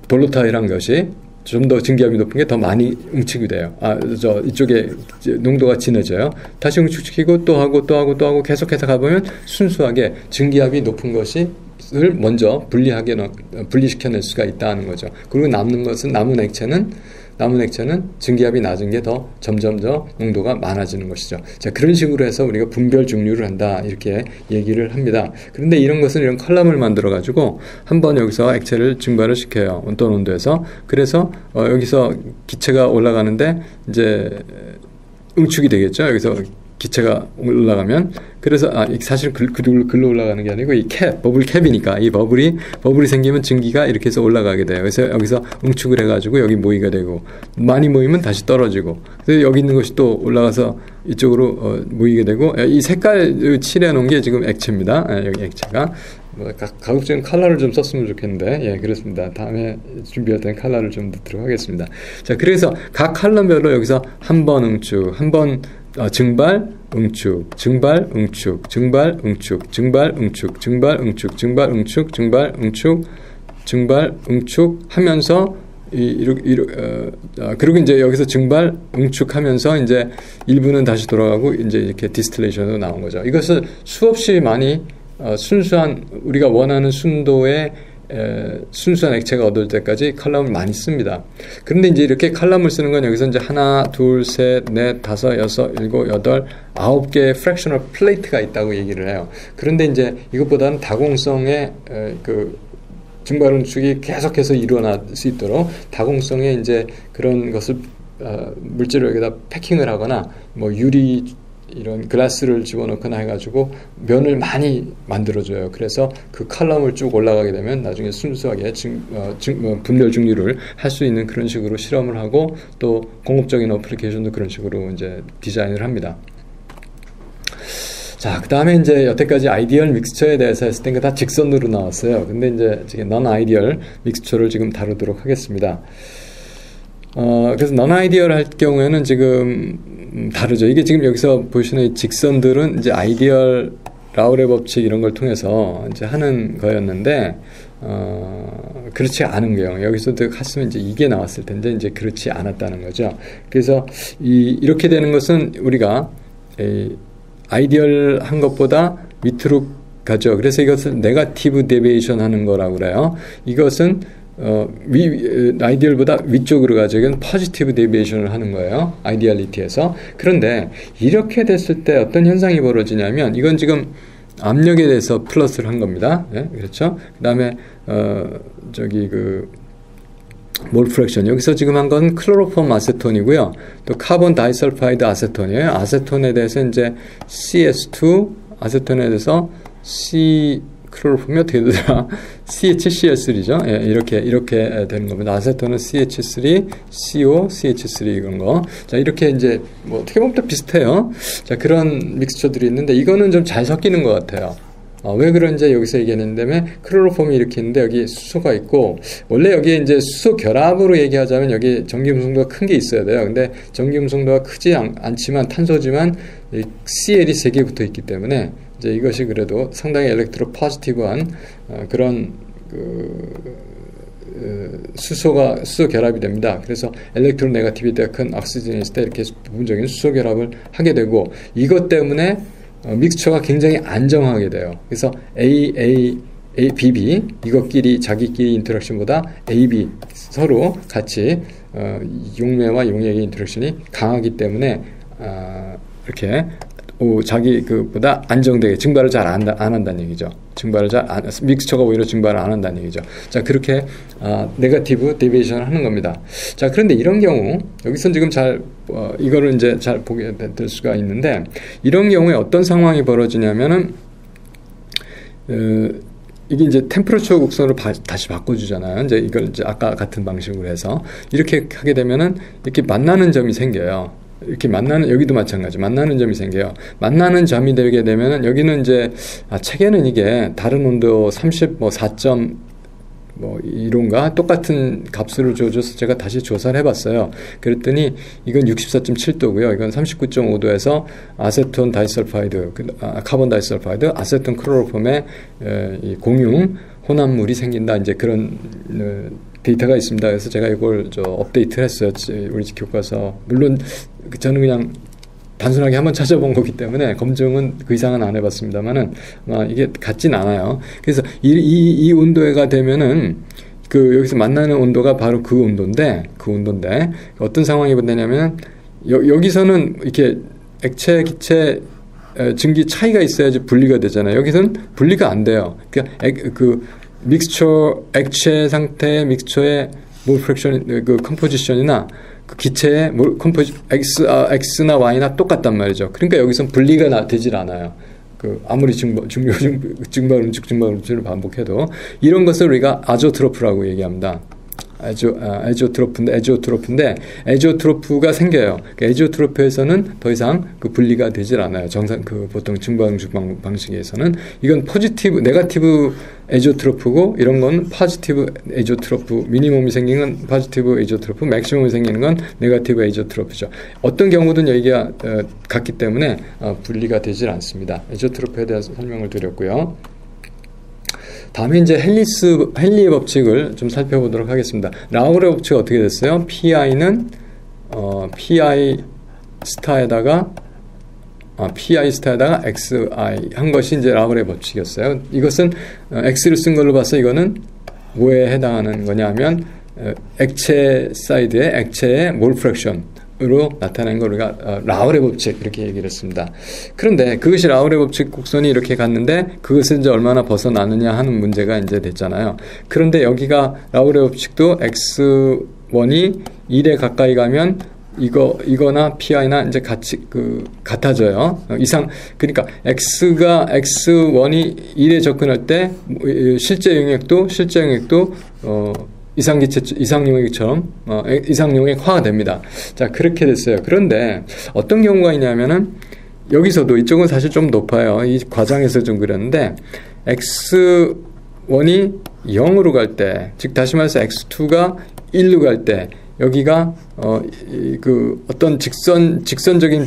Speaker 1: 볼로타일한 것이 좀 더 증기압이 높은 게 더 많이 응축이 돼요. 이쪽에 농도가 진해져요. 다시 응축시키고 또 하고 계속해서 가보면 순수하게 증기압이 높은 것을 먼저 분리시켜낼 수가 있다는 거죠. 그리고 남은 액체는 증기압이 낮은 게 더 점점 더 농도가 많아지는 것이죠. 자, 그런 식으로 해서 우리가 분별 증류를 한다, 이렇게 얘기를 합니다. 그런데 이런 것은 이런 컬럼을 만들어 가지고 한번 여기서 액체를 증발을 시켜요. 어떤 온도에서. 그래서 여기서 기체가 올라가는데 이제 응축이 되겠죠. 여기서 기체가 올라가면, 그래서 사실 글로 올라가는 게 아니고 이 버블 캡이니까 이 버블이 생기면 증기가 이렇게 해서 올라가게 돼요. 그래서 여기서 응축을 해가지고 여기 모이게 되고, 많이 모이면 다시 떨어지고, 그래서 여기 있는 것이 또 올라가서 이쪽으로 모이게 되고, 이 색깔 칠해 놓은 게 지금 액체입니다. 여기 액체가. 가급적인 컬러를 좀 썼으면 좋겠는데, 그렇습니다. 다음에 준비할 때는 컬러를 좀 넣도록 하겠습니다. 자, 그래서 각 컬러별로 여기서 한 번 응축, 한 번 증발, 응축, 증발, 응축, 증발, 응축, 증발, 응축, 증발, 응축, 증발, 응축, 증발, 응축, 증발, 응축 하면서 그리고 이제 여기서 증발, 응축하면서 이제 일부는 다시 돌아가고 이제 이렇게 디스틸레이션으로 나온 거죠. 이것을 수없이 많이 순수한 우리가 원하는 순도의 순수한 액체가 얻을 때까지 칼럼을 많이 씁니다. 그런데 이제 이렇게 칼럼을 쓰는 건 여기서 이제 하나, 둘, 셋, 넷, 다섯, 여섯, 일곱, 여덟, 9개의 프랙셔널 플레이트가 있다고 얘기를 해요. 그런데 이제 이것보다는 다공성의 그 증발 응축이 계속해서 일어날 수 있도록 다공성의 이제 그런 것을 물질을 여기다 패킹을 하거나 유리 이런 글라스를 집어넣거나 해가지고 면을 많이 만들어줘요. 그래서 그 칼럼을 쭉 올라가게 되면 나중에 순수하게 분별 증류를 할 수 있는 그런 식으로 실험을 하고, 또 공업적인 어플리케이션도 그런 식으로 이제 디자인을 합니다. 자, 그 다음에 이제 여태까지 아이디얼 믹스처에 대해서 했을 땐 다 직선으로 나왔어요. 근데 이제 넌 아이디얼 믹스처를 지금 다루도록 하겠습니다. 그래서 non-ideal 할 경우에는 지금 다르죠. 이게 지금 여기서 보시는 이 직선들은 이제 아이디얼 라우레 법칙 이런 걸 통해서 이제 하는 거였는데, 그렇지 않은 경우, 여기서도 갔으면 이제 이게 나왔을 텐데, 이제 그렇지 않았다는 거죠. 그래서 이렇게 되는 것은 우리가 아이디얼 한 것보다 밑으로 가죠. 그래서 이것을 네거티브 데비에이션 하는 거라고 그래요. 이것은 아이디얼보다 위쪽으로 가죠. 이건 포지티브 데비에이션을 하는 거예요. 아이디얼리티에서. 그런데 이렇게 됐을 때 어떤 현상이 벌어지냐면, 이건 지금 압력에 대해서 플러스를 한 겁니다. 네? 그렇죠? 그 다음에 몰 프랙션. 여기서 지금 한 건 클로로폼 아세톤이고요. 또 카본 다이설파이드 아세톤이에요. 아세톤에 대해서 이제 CS2, 아세톤에 대해서 클로로폼이 어떻게 되더라? CHCl3죠. 예, 이렇게 되는 겁니다. 아세톤은 CH3, CO, CH3 이런 거. 자, 이렇게 이제 뭐 어떻게 보면 또 비슷해요. 자, 그런 믹스처들이 있는데 이거는 좀 잘 섞이는 것 같아요. 왜 그런지 여기서 얘기했는데, 클로로폼이 이렇게 있는데 여기 수소가 있고, 원래 여기에 이제 수소 결합으로 얘기하자면 여기 전기음성도가 큰 게 있어야 돼요. 근데 전기음성도가 크지 않지만 탄소지만 CL이 3개 붙어 있기 때문에 이제 이것이 그래도 상당히 엘렉트로 포지티브한 그런 수소 결합이 됩니다. 그래서 엘렉트로 네거티비티가 큰 오xygen이 있을 때 이렇게 부분적인 수소 결합을 하게 되고, 이것 때문에 믹스처가 굉장히 안정하게 돼요. 그래서 BB 이것끼리 자기끼리 인터랙션보다 AB 서로 같이 용매와 용액의 인터랙션이 강하기 때문에 이렇게 자기 그보다 안정되게 증발을 잘 안 한다는 얘기죠. 믹스처가 오히려 증발을 안 한다는 얘기죠. 자, 그렇게 네거티브 데비에이션을 하는 겁니다. 자, 그런데 이런 경우 여기서 지금 이거를 이제 잘 보게 될 수가 있는데, 이런 경우에 어떤 상황이 벌어지냐면은 이게 이제 템퍼러처 곡선으로 다시 바꿔주잖아요. 이제 이걸 이제 아까 같은 방식으로 해서 이렇게 하게 되면은 이렇게 만나는 점이 생겨요. 이렇게 여기도 마찬가지 만나는 점이 생겨요. 만나는 점이 되게 되면은 여기는 이제 책에는 이게 다른 온도 4점 이론가 똑같은 값으로 줘줘서 제가 다시 조사를 해봤어요. 그랬더니 이건 64.7도고요. 이건 39.5도에서 아세톤 다이설파이드, 카본 다이설파이드, 아세톤 클로로폼의 공융 혼합물이 생긴다. 이제 그런 데이터가 있습니다. 그래서 제가 이걸 업데이트를 했어요. 우리 교과서. 물론 저는 그냥 단순하게 한번 찾아본 거기 때문에 검증은 그 이상은 안 해봤습니다만은 이게 같진 않아요. 그래서 이 온도가 되면은 여기서 만나는 온도가 바로 그 온도인데 어떤 상황이 되냐면 여기서는 이렇게 액체, 기체, 증기 차이가 있어야지 분리가 되잖아요. 여기서는 분리가 안 돼요. 그러니까 믹스처 액체 상태의 믹스처의 몰 프랙션 컴포지션이나 그 기체의 X나 Y나 똑같단 말이죠. 그러니까 여기서 분리가 되질 않아요. 아무리 증발 음식을 반복해도 이런 것을 우리가 아조트로프라고 얘기합니다. 에지오트로프인데 에지오트로프가 생겨요. 에지오트로프에서는 더 이상 분리가 되질 않아요. 보통 증발 음식 방식에서는 이건 네거티브 에지오트로프고, 이런 건 포지티브 에지오트로프, 미니멈이 생긴 건 포지티브 에지오트로프, 맥시멈이 생기는 건 네거티브 에지오트로프죠. 어떤 경우든 여기가 같기 때문에 분리가 되질 않습니다. 에지오트로프에 대해서 설명을 드렸고요. 다음에 이제 헨리의 법칙을 좀 살펴보도록 하겠습니다. 라우레 법칙이 어떻게 됐어요? PI는 PI 스타에다가 XI 한 것이 이제 라우레 법칙이었어요. 이것은 X를 쓴 걸로 봐서 이거는 뭐에 해당하는 거냐면 액체 사이드의 액체의 몰 프랙션으로 나타낸 걸 우리가 라우레 법칙 이렇게 얘기를 했습니다. 그런데 그것이 라우레 법칙 곡선이 이렇게 갔는데 그것을 이제 얼마나 벗어나느냐 하는 문제가 이제 됐잖아요. 그런데 여기가 라우레 법칙도 X1이 1에 가까이 가면 이거나 PI나 이제 같이 같아져요. 그러니까 X1이 1에 접근할 때 실제 용액도 이상용액처럼 이상용액화가 됩니다. 자, 그렇게 됐어요. 그런데 어떤 경우가 있냐면은 여기서도 이쪽은 사실 좀 높아요. 이 과장에서 좀 그렸는데 X1이 0으로 갈 때, 즉 다시 말해서 X2가 1로 갈 때 여기가 그 어떤 직선적인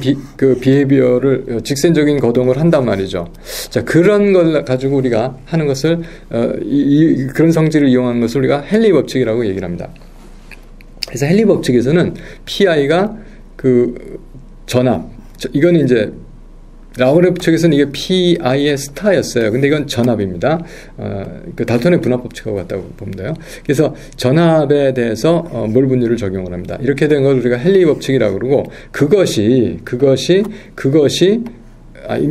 Speaker 1: 비헤비어를 직선적인 거동을 한단 말이죠. 자, 그런 걸 가지고 우리가 하는 것을 그런 성질을 이용하는 것을 우리가 헨리 법칙이라고 얘기를 합니다. 그래서 헨리 법칙에서는 PI가 그 전압, 이건 이제 라우레 법칙에서는 이게 PI의 스타였어요. 근데 이건 전압입니다. 그 달턴의 분압 법칙하고 같다고 보면 돼요. 그래서 전압에 대해서 몰 분율을 적용을 합니다. 이렇게 된 걸 우리가 헨리 법칙이라고 그러고, 그것이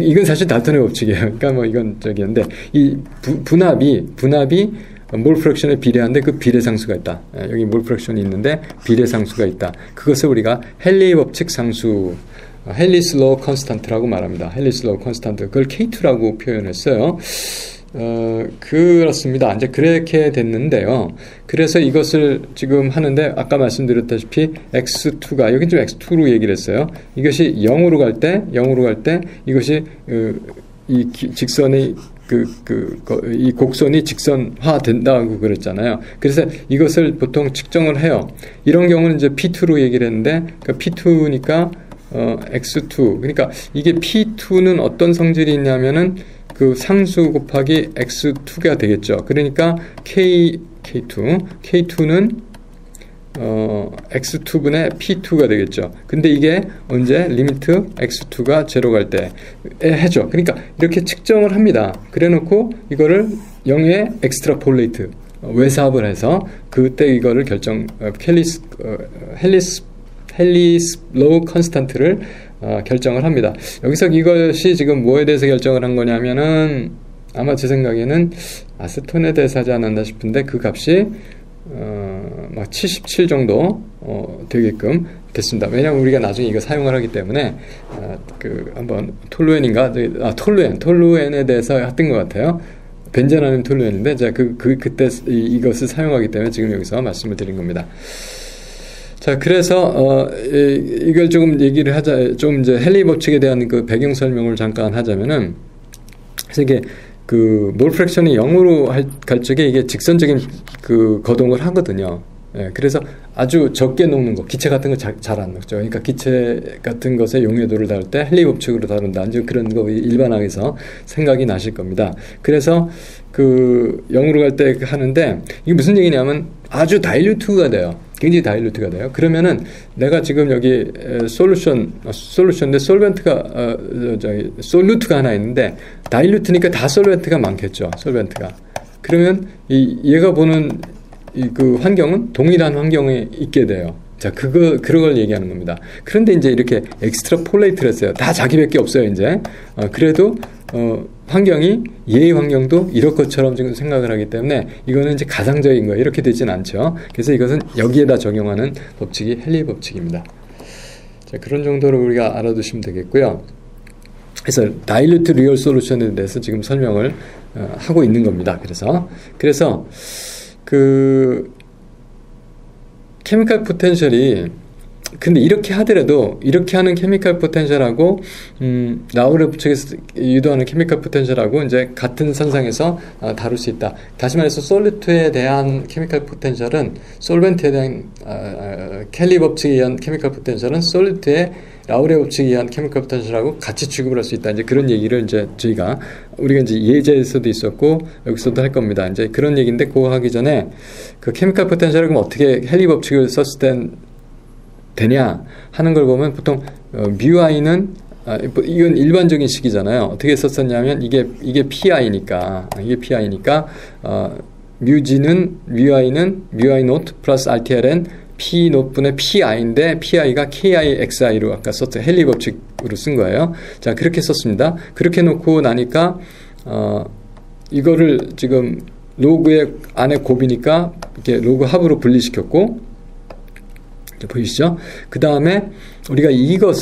Speaker 1: 이건 사실 달턴의 법칙이에요. 그러니까 뭐 이건 저기인데, 이 분압이 몰 프랙션에 비례한데 그 비례상수가 있다. 여기 몰 프랙션이 있는데 비례상수가 있다. 그것을 우리가 헨리 법칙 상수, 헨리스 로우 컨스탄트라고 말합니다. 헨리스 로우 컨스탄트. 그걸 K2라고 표현했어요. 그렇습니다. 이제 그렇게 됐는데요. 그래서 이것을 지금 하는데, 아까 말씀드렸다시피 X2가, 여긴 좀 X2로 얘기를 했어요. 이것이 0으로 갈 때, 이것이, 이 직선이, 이 곡선이 직선화 된다고 그랬잖아요. 그래서 이것을 보통 측정을 해요. 이런 경우는 이제 P2로 얘기를 했는데, 그러니까 P2니까, X2. 그러니까 이게 P2는 어떤 성질이 있냐면은 그 상수 곱하기 X2가 되겠죠. 그러니까 K2는 X2분의 P2가 되겠죠. 근데 이게 언제 리미트 X2가 0 갈 때에 해죠. 그러니까 이렇게 측정을 합니다. 그래 놓고 이거를 0에 엑스트라폴레이트, 외삽을 해서 그때 이거를 헨리스 로우 컨스탄트를 결정을 합니다. 여기서 이것이 지금 뭐에 대해서 결정을 한 거냐면은, 아마 제 생각에는 아세톤에 대해서 하지 않았나 싶은데, 그 값이 막 77 정도 되게끔 됐습니다. 왜냐하면 우리가 나중에 이거 사용을 하기 때문에 한번 톨루엔에 대해서 했던 것 같아요. 벤젠 아니면 톨루엔인데, 제가 그때 이것을 사용하기 때문에 지금 여기서 말씀을 드린 겁니다. 자, 그래서 이걸 조금 얘기를 하자, 좀 이제 헨리 법칙에 대한 그 배경 설명을 잠깐 하자면은, 그래서 이게 몰 프랙션이 0으로 갈 적에 이게 직선적인 거동을 하거든요. 예, 그래서 아주 적게 녹는 거, 기체 같은 거 잘 안 녹죠. 그러니까 기체 같은 것의 용해도를 다룰 때 헨리 법칙으로 다룬다. 이제 그런 거 일반화해서 생각이 나실 겁니다. 그래서 0으로 갈 때 하는데, 이게 무슨 얘기냐면 아주 다일루트가 돼요. 굉장히 다일루트가 돼요. 그러면은 내가 지금 여기 솔루션인데 솔벤트가 솔루트가 하나 있는데, 다일루트니까 다 솔벤트가 많겠죠. 솔벤트가. 그러면 얘가 보는 그 환경은 동일한 환경에 있게 돼요. 자, 그런 걸 얘기하는 겁니다. 그런데 이제 이렇게 엑스트라폴레이트를 했어요. 다 자기밖에 없어요, 이제. 그래도, 환경이, 예의 환경도 이럴 것처럼 지금 생각을 하기 때문에 이거는 이제 가상적인 거예요. 이렇게 되진 않죠. 그래서 이것은 여기에다 적용하는 법칙이 헨리 법칙입니다. 자, 그런 정도로 우리가 알아두시면 되겠고요. 그래서 다일루트 리얼 솔루션에 대해서 지금 설명을 하고 있는 겁니다. 그래서 케미컬 포텐셜이, 근데 이렇게 하더라도, 이렇게 하는 케미컬 포텐셜하고 라우레 법칙에서 유도하는 케미컬 포텐셜하고 이제 같은 선상에서 다룰 수 있다. 다시 말해서 솔루트에 대한 케미컬 포텐셜은, 솔벤트에 대한 켈리 법칙에 의한 케미컬 포텐셜은 솔루트의 라우레 법칙에 의한 케미컬 포텐셜하고 같이 취급을 할 수 있다. 이제 그런 얘기를 이제 우리가 이제 예제에서도 있었고 여기서도 할 겁니다. 이제 그런 얘기인데, 그거 하기 전에 그 케미컬 포텐셜을 그럼 어떻게 헨리 법칙을 썼을 땐 되냐 하는 걸 보면, 보통 뮤i는 이건 일반적인 식이잖아요. 어떻게 썼었냐면, 이게 PI니까 뮤i는 뮤i 노트 플러스 RTLN P 노트분의 PI인데, PI가 KIXI로 아까 썼죠. 헨리 법칙으로 쓴 거예요. 자, 그렇게 썼습니다. 그렇게 놓고 나니까 이거를 지금 로그의 안에 곱이니까 이렇게 로그 합으로 분리시켰고, 보이시죠? 그 다음에 우리가 이거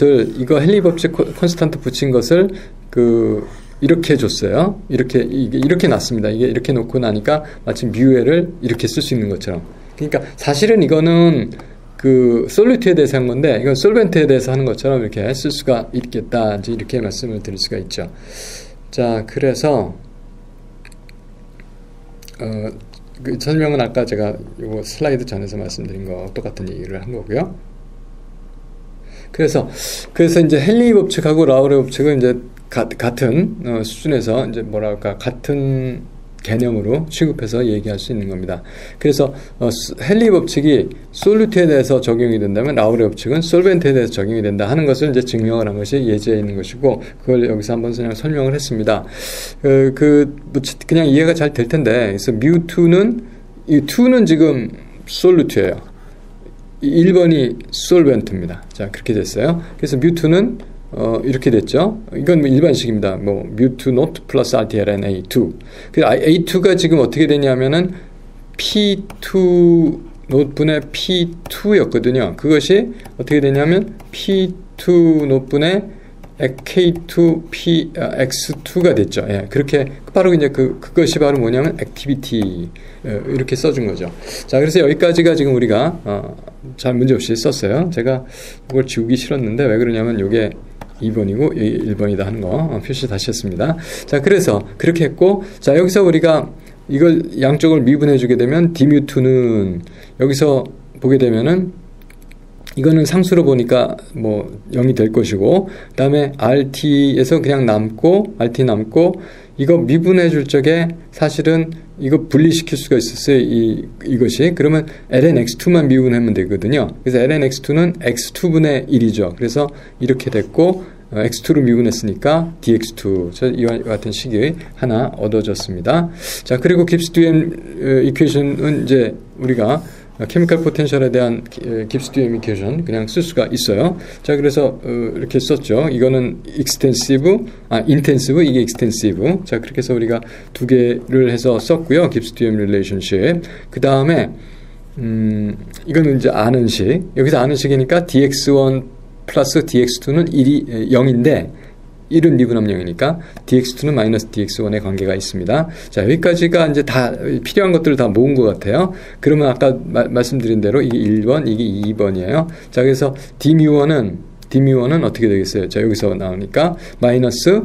Speaker 1: 헨리 법칙 콘스탄트 붙인 것을 이렇게 해줬어요. 이렇게 놨습니다. 이게 이렇게 놓고 나니까 마치 뮤에를 이렇게 쓸 수 있는 것처럼. 그러니까 사실은 이거는 솔루트에 대해서 한 건데, 이건 솔벤트에 대해서 하는 것처럼 이렇게 쓸 수가 있겠다. 이제 이렇게 말씀을 드릴 수가 있죠. 자, 그래서 그 설명은 아까 제가 요 슬라이드 전에서 말씀드린 거 똑같은 얘기를 한 거고요. 그래서 이제 헨리 법칙하고 라우레 법칙은 이제 같은 수준에서 이제 뭐랄까 같은 개념으로 취급해서 얘기할 수 있는 겁니다. 그래서 헨리 법칙이 솔루트에 대해서 적용이 된다면 라우레 법칙은 솔벤트에 대해서 적용이 된다 하는 것을 이제 증명을 한 것이 예제에 있는 것이고, 그걸 여기서 한번 그냥 설명을 했습니다. 그냥 이해가 잘 될 텐데, 그래서 뮤2는 이 2는 지금 솔루트예요. 1번이 솔벤트입니다. 자, 그렇게 됐어요. 그래서 뮤2는 이렇게 됐죠. 이건 뭐 일반식입니다. 뭐 뮤2 노트 플러스 RTLN A2. 그 A2가 지금 어떻게 되냐면은 P2 노트분의 P2였거든요. 그것이 어떻게 되냐면 P2 노트분의 K2 X2가 됐죠. 예, 그렇게 바로 이제 그것이 바로 뭐냐면 액티비티 이렇게 써준 거죠. 자, 그래서 여기까지가 지금 우리가 잘 문제 없이 썼어요. 제가 이걸 지우기 싫었는데 왜 그러냐면 이게 2번이고 1번이다 하는 거 표시 다시 했습니다. 자, 그래서 그렇게 했고, 자, 여기서 우리가 이걸 양쪽을 미분해 주게 되면 dμ2는 여기서 보게 되면은 이거는 상수로 보니까 뭐 0이 될 것이고, 그 다음에 RT에서 그냥 남고, RT 남고, 이거 미분해 줄 적에 사실은 이거 분리시킬 수가 있었어요. 이것이. 그러면 lnx2만 미분하면 되거든요. 그래서 lnx2는 x2분의 1이죠. 그래서 이렇게 됐고, x2로 미분했으니까 dx2. 이와 같은 식이 하나 얻어졌습니다. 자, 그리고 깁스-듀엠 이퀘이션은 이제 우리가 케미컬 포텐셜에 대한 깁스-듀엠 이퀘이션 그냥 쓸 수가 있어요. 자, 그래서 이렇게 썼죠. 이거는 인텐시브, 이게 익스텐시브. 자, 그렇게 해서 우리가 두 개를 해서 썼고요. 깁스-듀엠 릴레이션십. 그 다음에 이거는 이제 아는 식. 여기서 아는 식이니까 dx1 플러스 dx2는 0인데 1은 미분함량이니까 dx2는 마이너스 dx1의 관계가 있습니다. 자, 여기까지가 이제 다 필요한 것들을 다 모은 것 같아요. 그러면 아까 말씀드린 대로 이게 1번, 이게 2번이에요. 자, 그래서 dμ1은 어떻게 되겠어요? 자, 여기서 나오니까 마이너스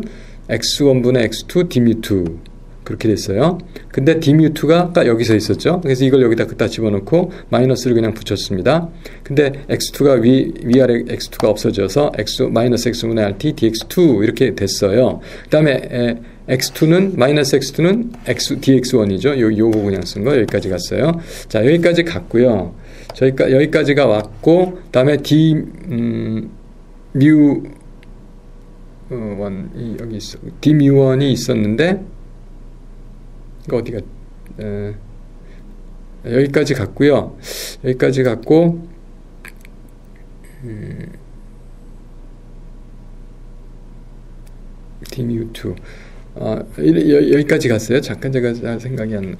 Speaker 1: x1분의 x2 dμ2 그렇게 됐어요. 근데 dμ2가 아까 여기서 있었죠. 그래서 이걸 여기다 갖다 집어넣고 마이너스를 그냥 붙였습니다. 근데 x2가 위아래 x2가 없어져서 마이너스 x분의 rt dx2 이렇게 됐어요. 그 다음에 x2는 마이너스 x2는 dx1이죠. 요거 그냥 쓴 거 여기까지 갔어요. 자, 여기까지 갔고요. 여기까지가 왔고, 그 다음에 dμ1이 여기 있어. dμ1이 있었는데 어디가 여기까지 갔고요. 여기까지 갔고 dμ2 여기까지 갔어요. 잠깐 제가 생각이 안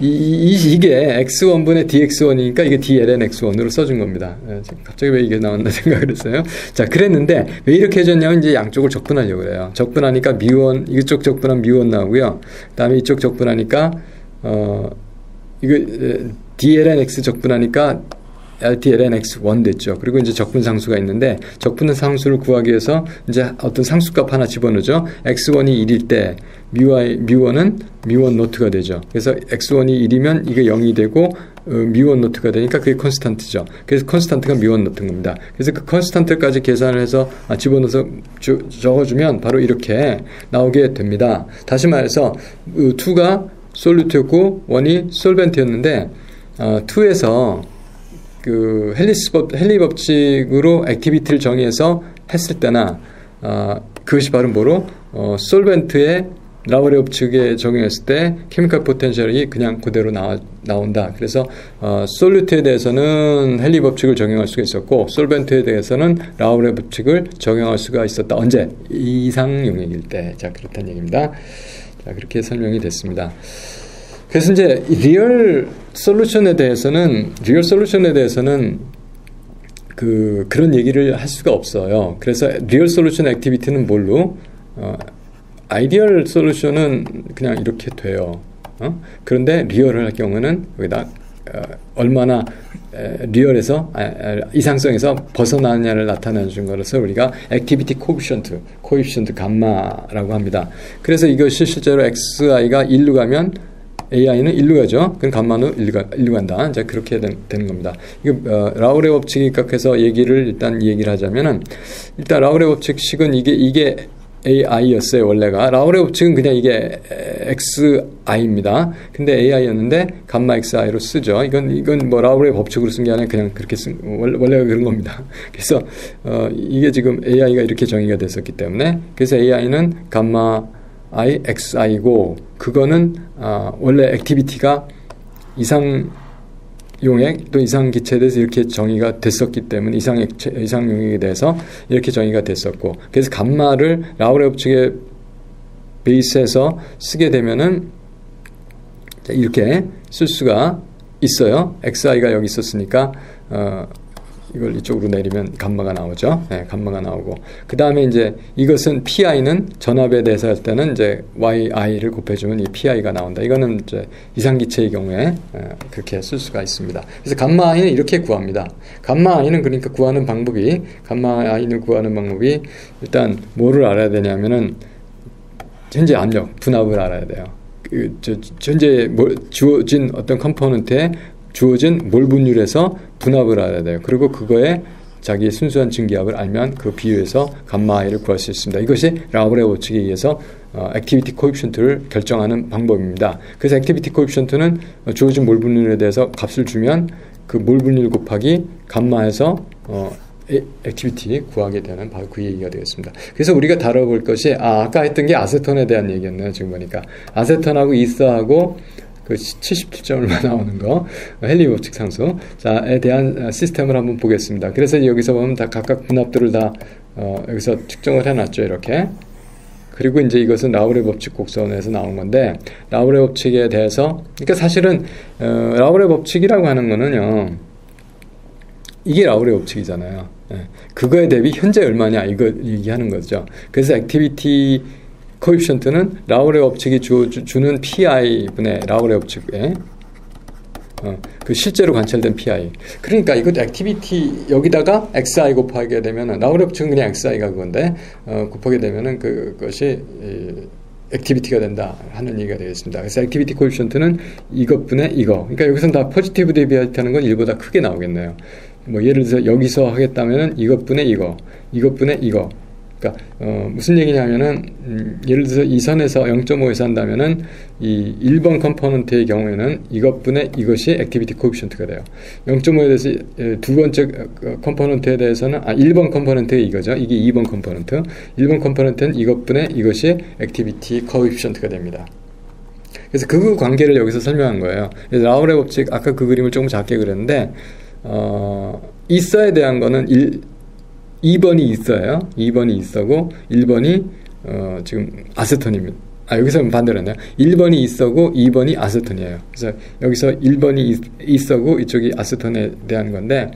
Speaker 1: 이게 x1분의 dx1이니까 이게 dlnx1으로 써준 겁니다. 갑자기 왜 이게 나왔나 생각을 했어요. 자, 그랬는데 왜 이렇게 해줬냐면 이제 양쪽을 적분하려고 그래요. 적분하니까 μ1 이쪽 적분하면 μ1 나오고요. 그 다음에 이쪽 적분하니까 이거 dlnx 적분하니까 RTLNX1 됐죠. 그리고 이제 적분 상수가 있는데, 적분 상수를 구하기 위해서 이제 어떤 상수값 하나 집어넣죠. x1이 1일 때 μ1은 μ1 노트가 되죠. 그래서 x1이 1이면 이게 0이 되고 μ1 노트가 되니까 그게 컨스탄트죠. 그래서 컨스탄트가 μ1 노트인 겁니다. 그래서 그 컨스탄트까지 계산을 해서 집어넣어서 적어주면 바로 이렇게 나오게 됩니다. 다시 말해서 2가 솔루트였고 1이 솔벤트였는데 2에서 그 헨리 법칙으로 액티비티를 정의해서 했을 때나 그것이 바로 뭐로 솔벤트의 라우레 법칙에 적용했을 때 케미컬 포텐셜이 그냥 그대로 나온다. 그래서 솔루트에 대해서는 헨리 법칙을 적용할 수가 있었고 솔벤트에 대해서는 라우레 법칙을 적용할 수가 있었다. 언제? 이상 용액일 때. 자, 그렇다는 얘기입니다. 자, 그렇게 설명이 됐습니다. 그래서 이제 리얼 솔루션에 대해서는 그런 얘기를 할 수가 없어요. 그래서 리얼 솔루션 액티비티는 뭘로? 아이디얼 솔루션은 그냥 이렇게 돼요. 그런데 리얼을 할 경우는 여기다 얼마나 리얼에서 이상성에서 벗어나느냐를 나타내 준 거라서 우리가 액티비티 코에피션트 감마라고 합니다. 그래서 이것이 실제로 xi가 1로 가면 AI는 일로 가죠. 그럼 감마는 일로 간다. 이제 그렇게 되는 겁니다. 이거 라우레 법칙에 입각해서 얘기를 하자면은 일단 라우레 법칙식은 이게 AI였어요, 원래가. 라우레 법칙은 그냥 이게 XI입니다. 근데 AI였는데 감마 XI로 쓰죠. 이건 뭐 라우레 법칙으로 쓴 게 아니라 그냥 그렇게 원래가 그런 겁니다. 그래서 이게 지금 AI가 이렇게 정의가 됐었기 때문에 그래서 AI는 감마 I, XI고 그거는 원래 액티비티가 이상용액 또 이상기체에 대해서 이렇게 정의가 됐었기 때문에 이상용액에 대해서 이렇게 정의가 됐었고 그래서 감마를 라우레 법칙의 베이스에서 쓰게 되면은 이렇게 쓸 수가 있어요. XI가 여기 있었으니까 이걸 이쪽으로 내리면 감마가 나오죠. 네, 감마가 나오고 그 다음에 이제 이것은 PI는 전압에 대해서 할 때는 이제 YI를 곱해주면 이 PI가 나온다. 이거는 이제 이상기체의 경우에 그렇게 쓸 수가 있습니다. 그래서 감마 I는 이렇게 구합니다. 감마 I는 그러니까 구하는 방법이 일단 뭐를 알아야 되냐면은 현재 압력, 분압을 알아야 돼요. 현재 주어진 어떤 컴포넌트에 주어진 몰 분율에서 분압을 알아야 돼요. 그리고 그거에 자기의 순수한 증기압을 알면 그 비율에서 감마 I를 구할 수 있습니다. 이것이 라우레 법칙에 의해서 액티비티 코에피션트를 결정하는 방법입니다. 그래서 액티비티 코에피션트는 주어진 몰 분율에 대해서 값을 주면 그 몰 분율 곱하기 감마에서 액티비티 구하게 되는 바로 그 얘기가 되겠습니다. 그래서 우리가 다뤄볼 것이 아까 했던 게 아세톤에 대한 얘기였네요. 지금 보니까 아세톤하고 이서하고 그 77점 얼마 나오는 거 헨리 법칙 상수에 대한 시스템을 한번 보겠습니다. 그래서 여기서 보면 다 각각 분압들을 다 여기서 측정을 해놨죠. 이렇게. 그리고 이제 이것은 라우레 법칙 곡선에서 나온 건데 라우레 법칙에 대해서 그러니까 사실은 라우레 법칙이라고 하는 거는요. 이게 라우레 법칙이잖아요. 그거에 대비 현재 얼마냐 이거 얘기하는 거죠. 그래서 액티비티 코에피션트는 라우레 법칙이 주는 PI분의 라우레 법칙에 그 실제로 관찰된 PI. 그러니까 이것도 액티비티 여기다가 XI 곱하게 되면은 라우레 법칙은 그냥 XI가 그건데 곱하게 되면은 그것이 액티비티가 된다 하는 얘기가 되겠습니다. 그래서 액티비티 코에피션트는 이것분의 이거. 그러니까 여기서는 다 포지티브 데비에이트하는 건 1보다 크게 나오겠네요. 뭐 예를 들어서 여기서 하겠다면은 이것분의 이거, 이것분의 이거. 그러니까 무슨 얘기냐면은 예를 들어서 이 선에서 0.5에서 한다면은 이 1번 컴포넌트의 경우에는 이것분의 이것이 액티비티 코에피션트가 돼요. 0.5에 대해서 두 번째 컴포넌트에 대해서는 1번 컴포넌트가 이거죠. 이게 2번 컴포넌트. 1번 컴포넌트는 이것분의 이것이 액티비티 코에피션트가 됩니다. 그래서 그 관계를 여기서 설명한 거예요. 그래서 라우레 법칙 아까 그 그림을 조금 작게 그렸는데 있어에 대한 거는 2번이 있어요. 2번이 있어고 1번이 지금 아세톤입니다. 여기서는 반대로 했네요. 1번이 있어고 2번이 아세톤이에요. 그래서 여기서 1번이 있어고 이쪽이 아세톤에 대한 건데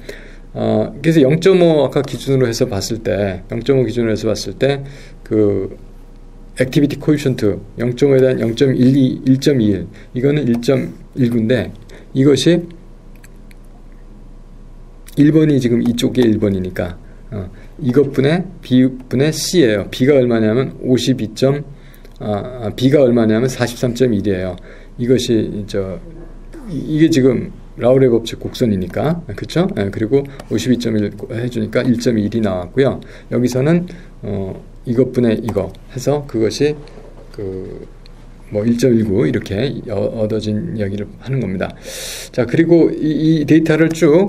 Speaker 1: 그래서 0.5 아까 기준으로 해서 봤을 때 0.5 기준으로 해서 봤을 때 그 액티비티 코에피션트 0.5에 대한 0.12, 1.21 이거는 1.19인데 이것이 1번이 지금 이쪽에 1번이니까 이것분의 B분의 C예요. B가 얼마냐면 52. B가 얼마냐면 43.1이에요. 이것이 이게 지금 라우레 법칙 곡선이니까 그렇죠? 그리고 52.1 해주니까 1.1이 나왔고요. 여기서는 이것분의 이거 해서 그것이 뭐 1.19 이렇게 얻어진 이야기를 하는 겁니다. 자, 그리고 이 데이터를 쭉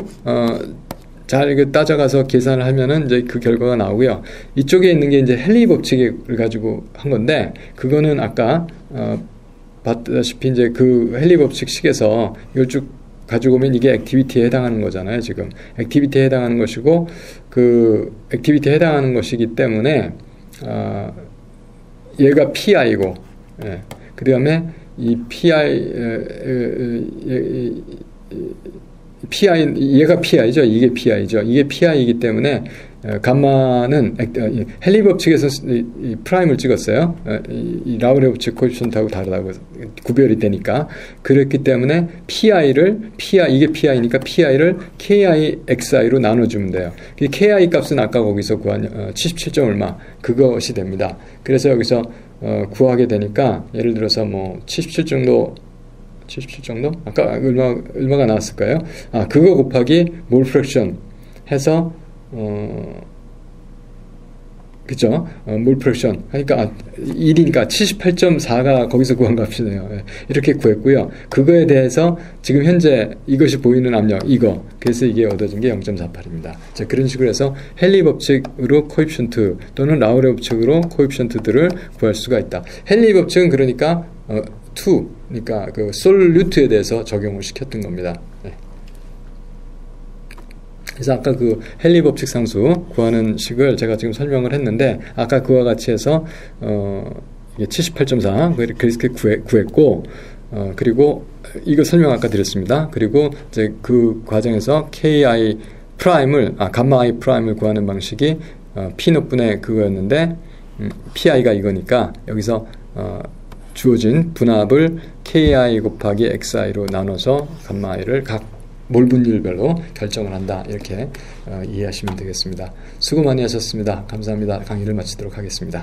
Speaker 1: 잘 따져가서 계산을 하면은 이제 그 결과가 나오고요. 이쪽에 있는 게 이제 헨리 법칙을 가지고 한 건데 그거는 아까 봤다시피 이제 그 헨리 법칙식에서 이걸 쭉 가지고 오면 이게 액티비티에 해당하는 거잖아요. 지금 액티비티에 해당하는 것이고 그 액티비티에 해당하는 것이기 때문에 얘가 PI고 그 다음에 이 PI 얘가 PI죠. 이게 PI죠. 이게 PI이기 때문에 감마는 헨리 법칙에서 이 프라임을 찍었어요. 이 라우레 법칙 코에피션트하고 다르다고 구별이 되니까 그렇기 때문에 이게 PI니까 PI를 KI XI로 나눠주면 돼요. KI 값은 아까 거기서 구한 77점 얼마 그것이 됩니다. 그래서 여기서 구하게 되니까 예를 들어서 뭐 77 정도 77 정도? 아까 얼마가 나왔을까요? 그거 곱하기 몰 프랙션 해서 그죠? 몰 프랙션 하니까 1이니까 78.4가 거기서 구한 값이네요. 이렇게 구했고요. 그거에 대해서 지금 현재 이것이 보이는 압력 이거 그래서 이게 얻어진 게 0.48입니다. 자, 그런 식으로 해서 헨리 법칙으로 코에피션트 또는 라우레 법칙으로 코에피션트들을 구할 수가 있다. 헨리 법칙은 그러니까 2 그러니까 그 솔루트에 대해서 적용을 시켰던 겁니다. 네. 그래서 아까 그 헨리 법칙 상수 구하는 식을 제가 지금 설명을 했는데 아까 그와 같이 해서 이게 78.4 그렇게 구했고 그리고 이거 설명 아까 드렸습니다. 그리고 이제 그 과정에서 KI 프라임을 감마 I 프라임을 구하는 방식이 P0분의 그거였는데 PI가 이거니까 여기서 주어진 분합을 KI 곱하기 XI로 나눠서 감마 I를 각 몰 분율별로 결정을 한다. 이렇게 이해하시면 되겠습니다. 수고 많이 하셨습니다. 감사합니다. 강의를 마치도록 하겠습니다.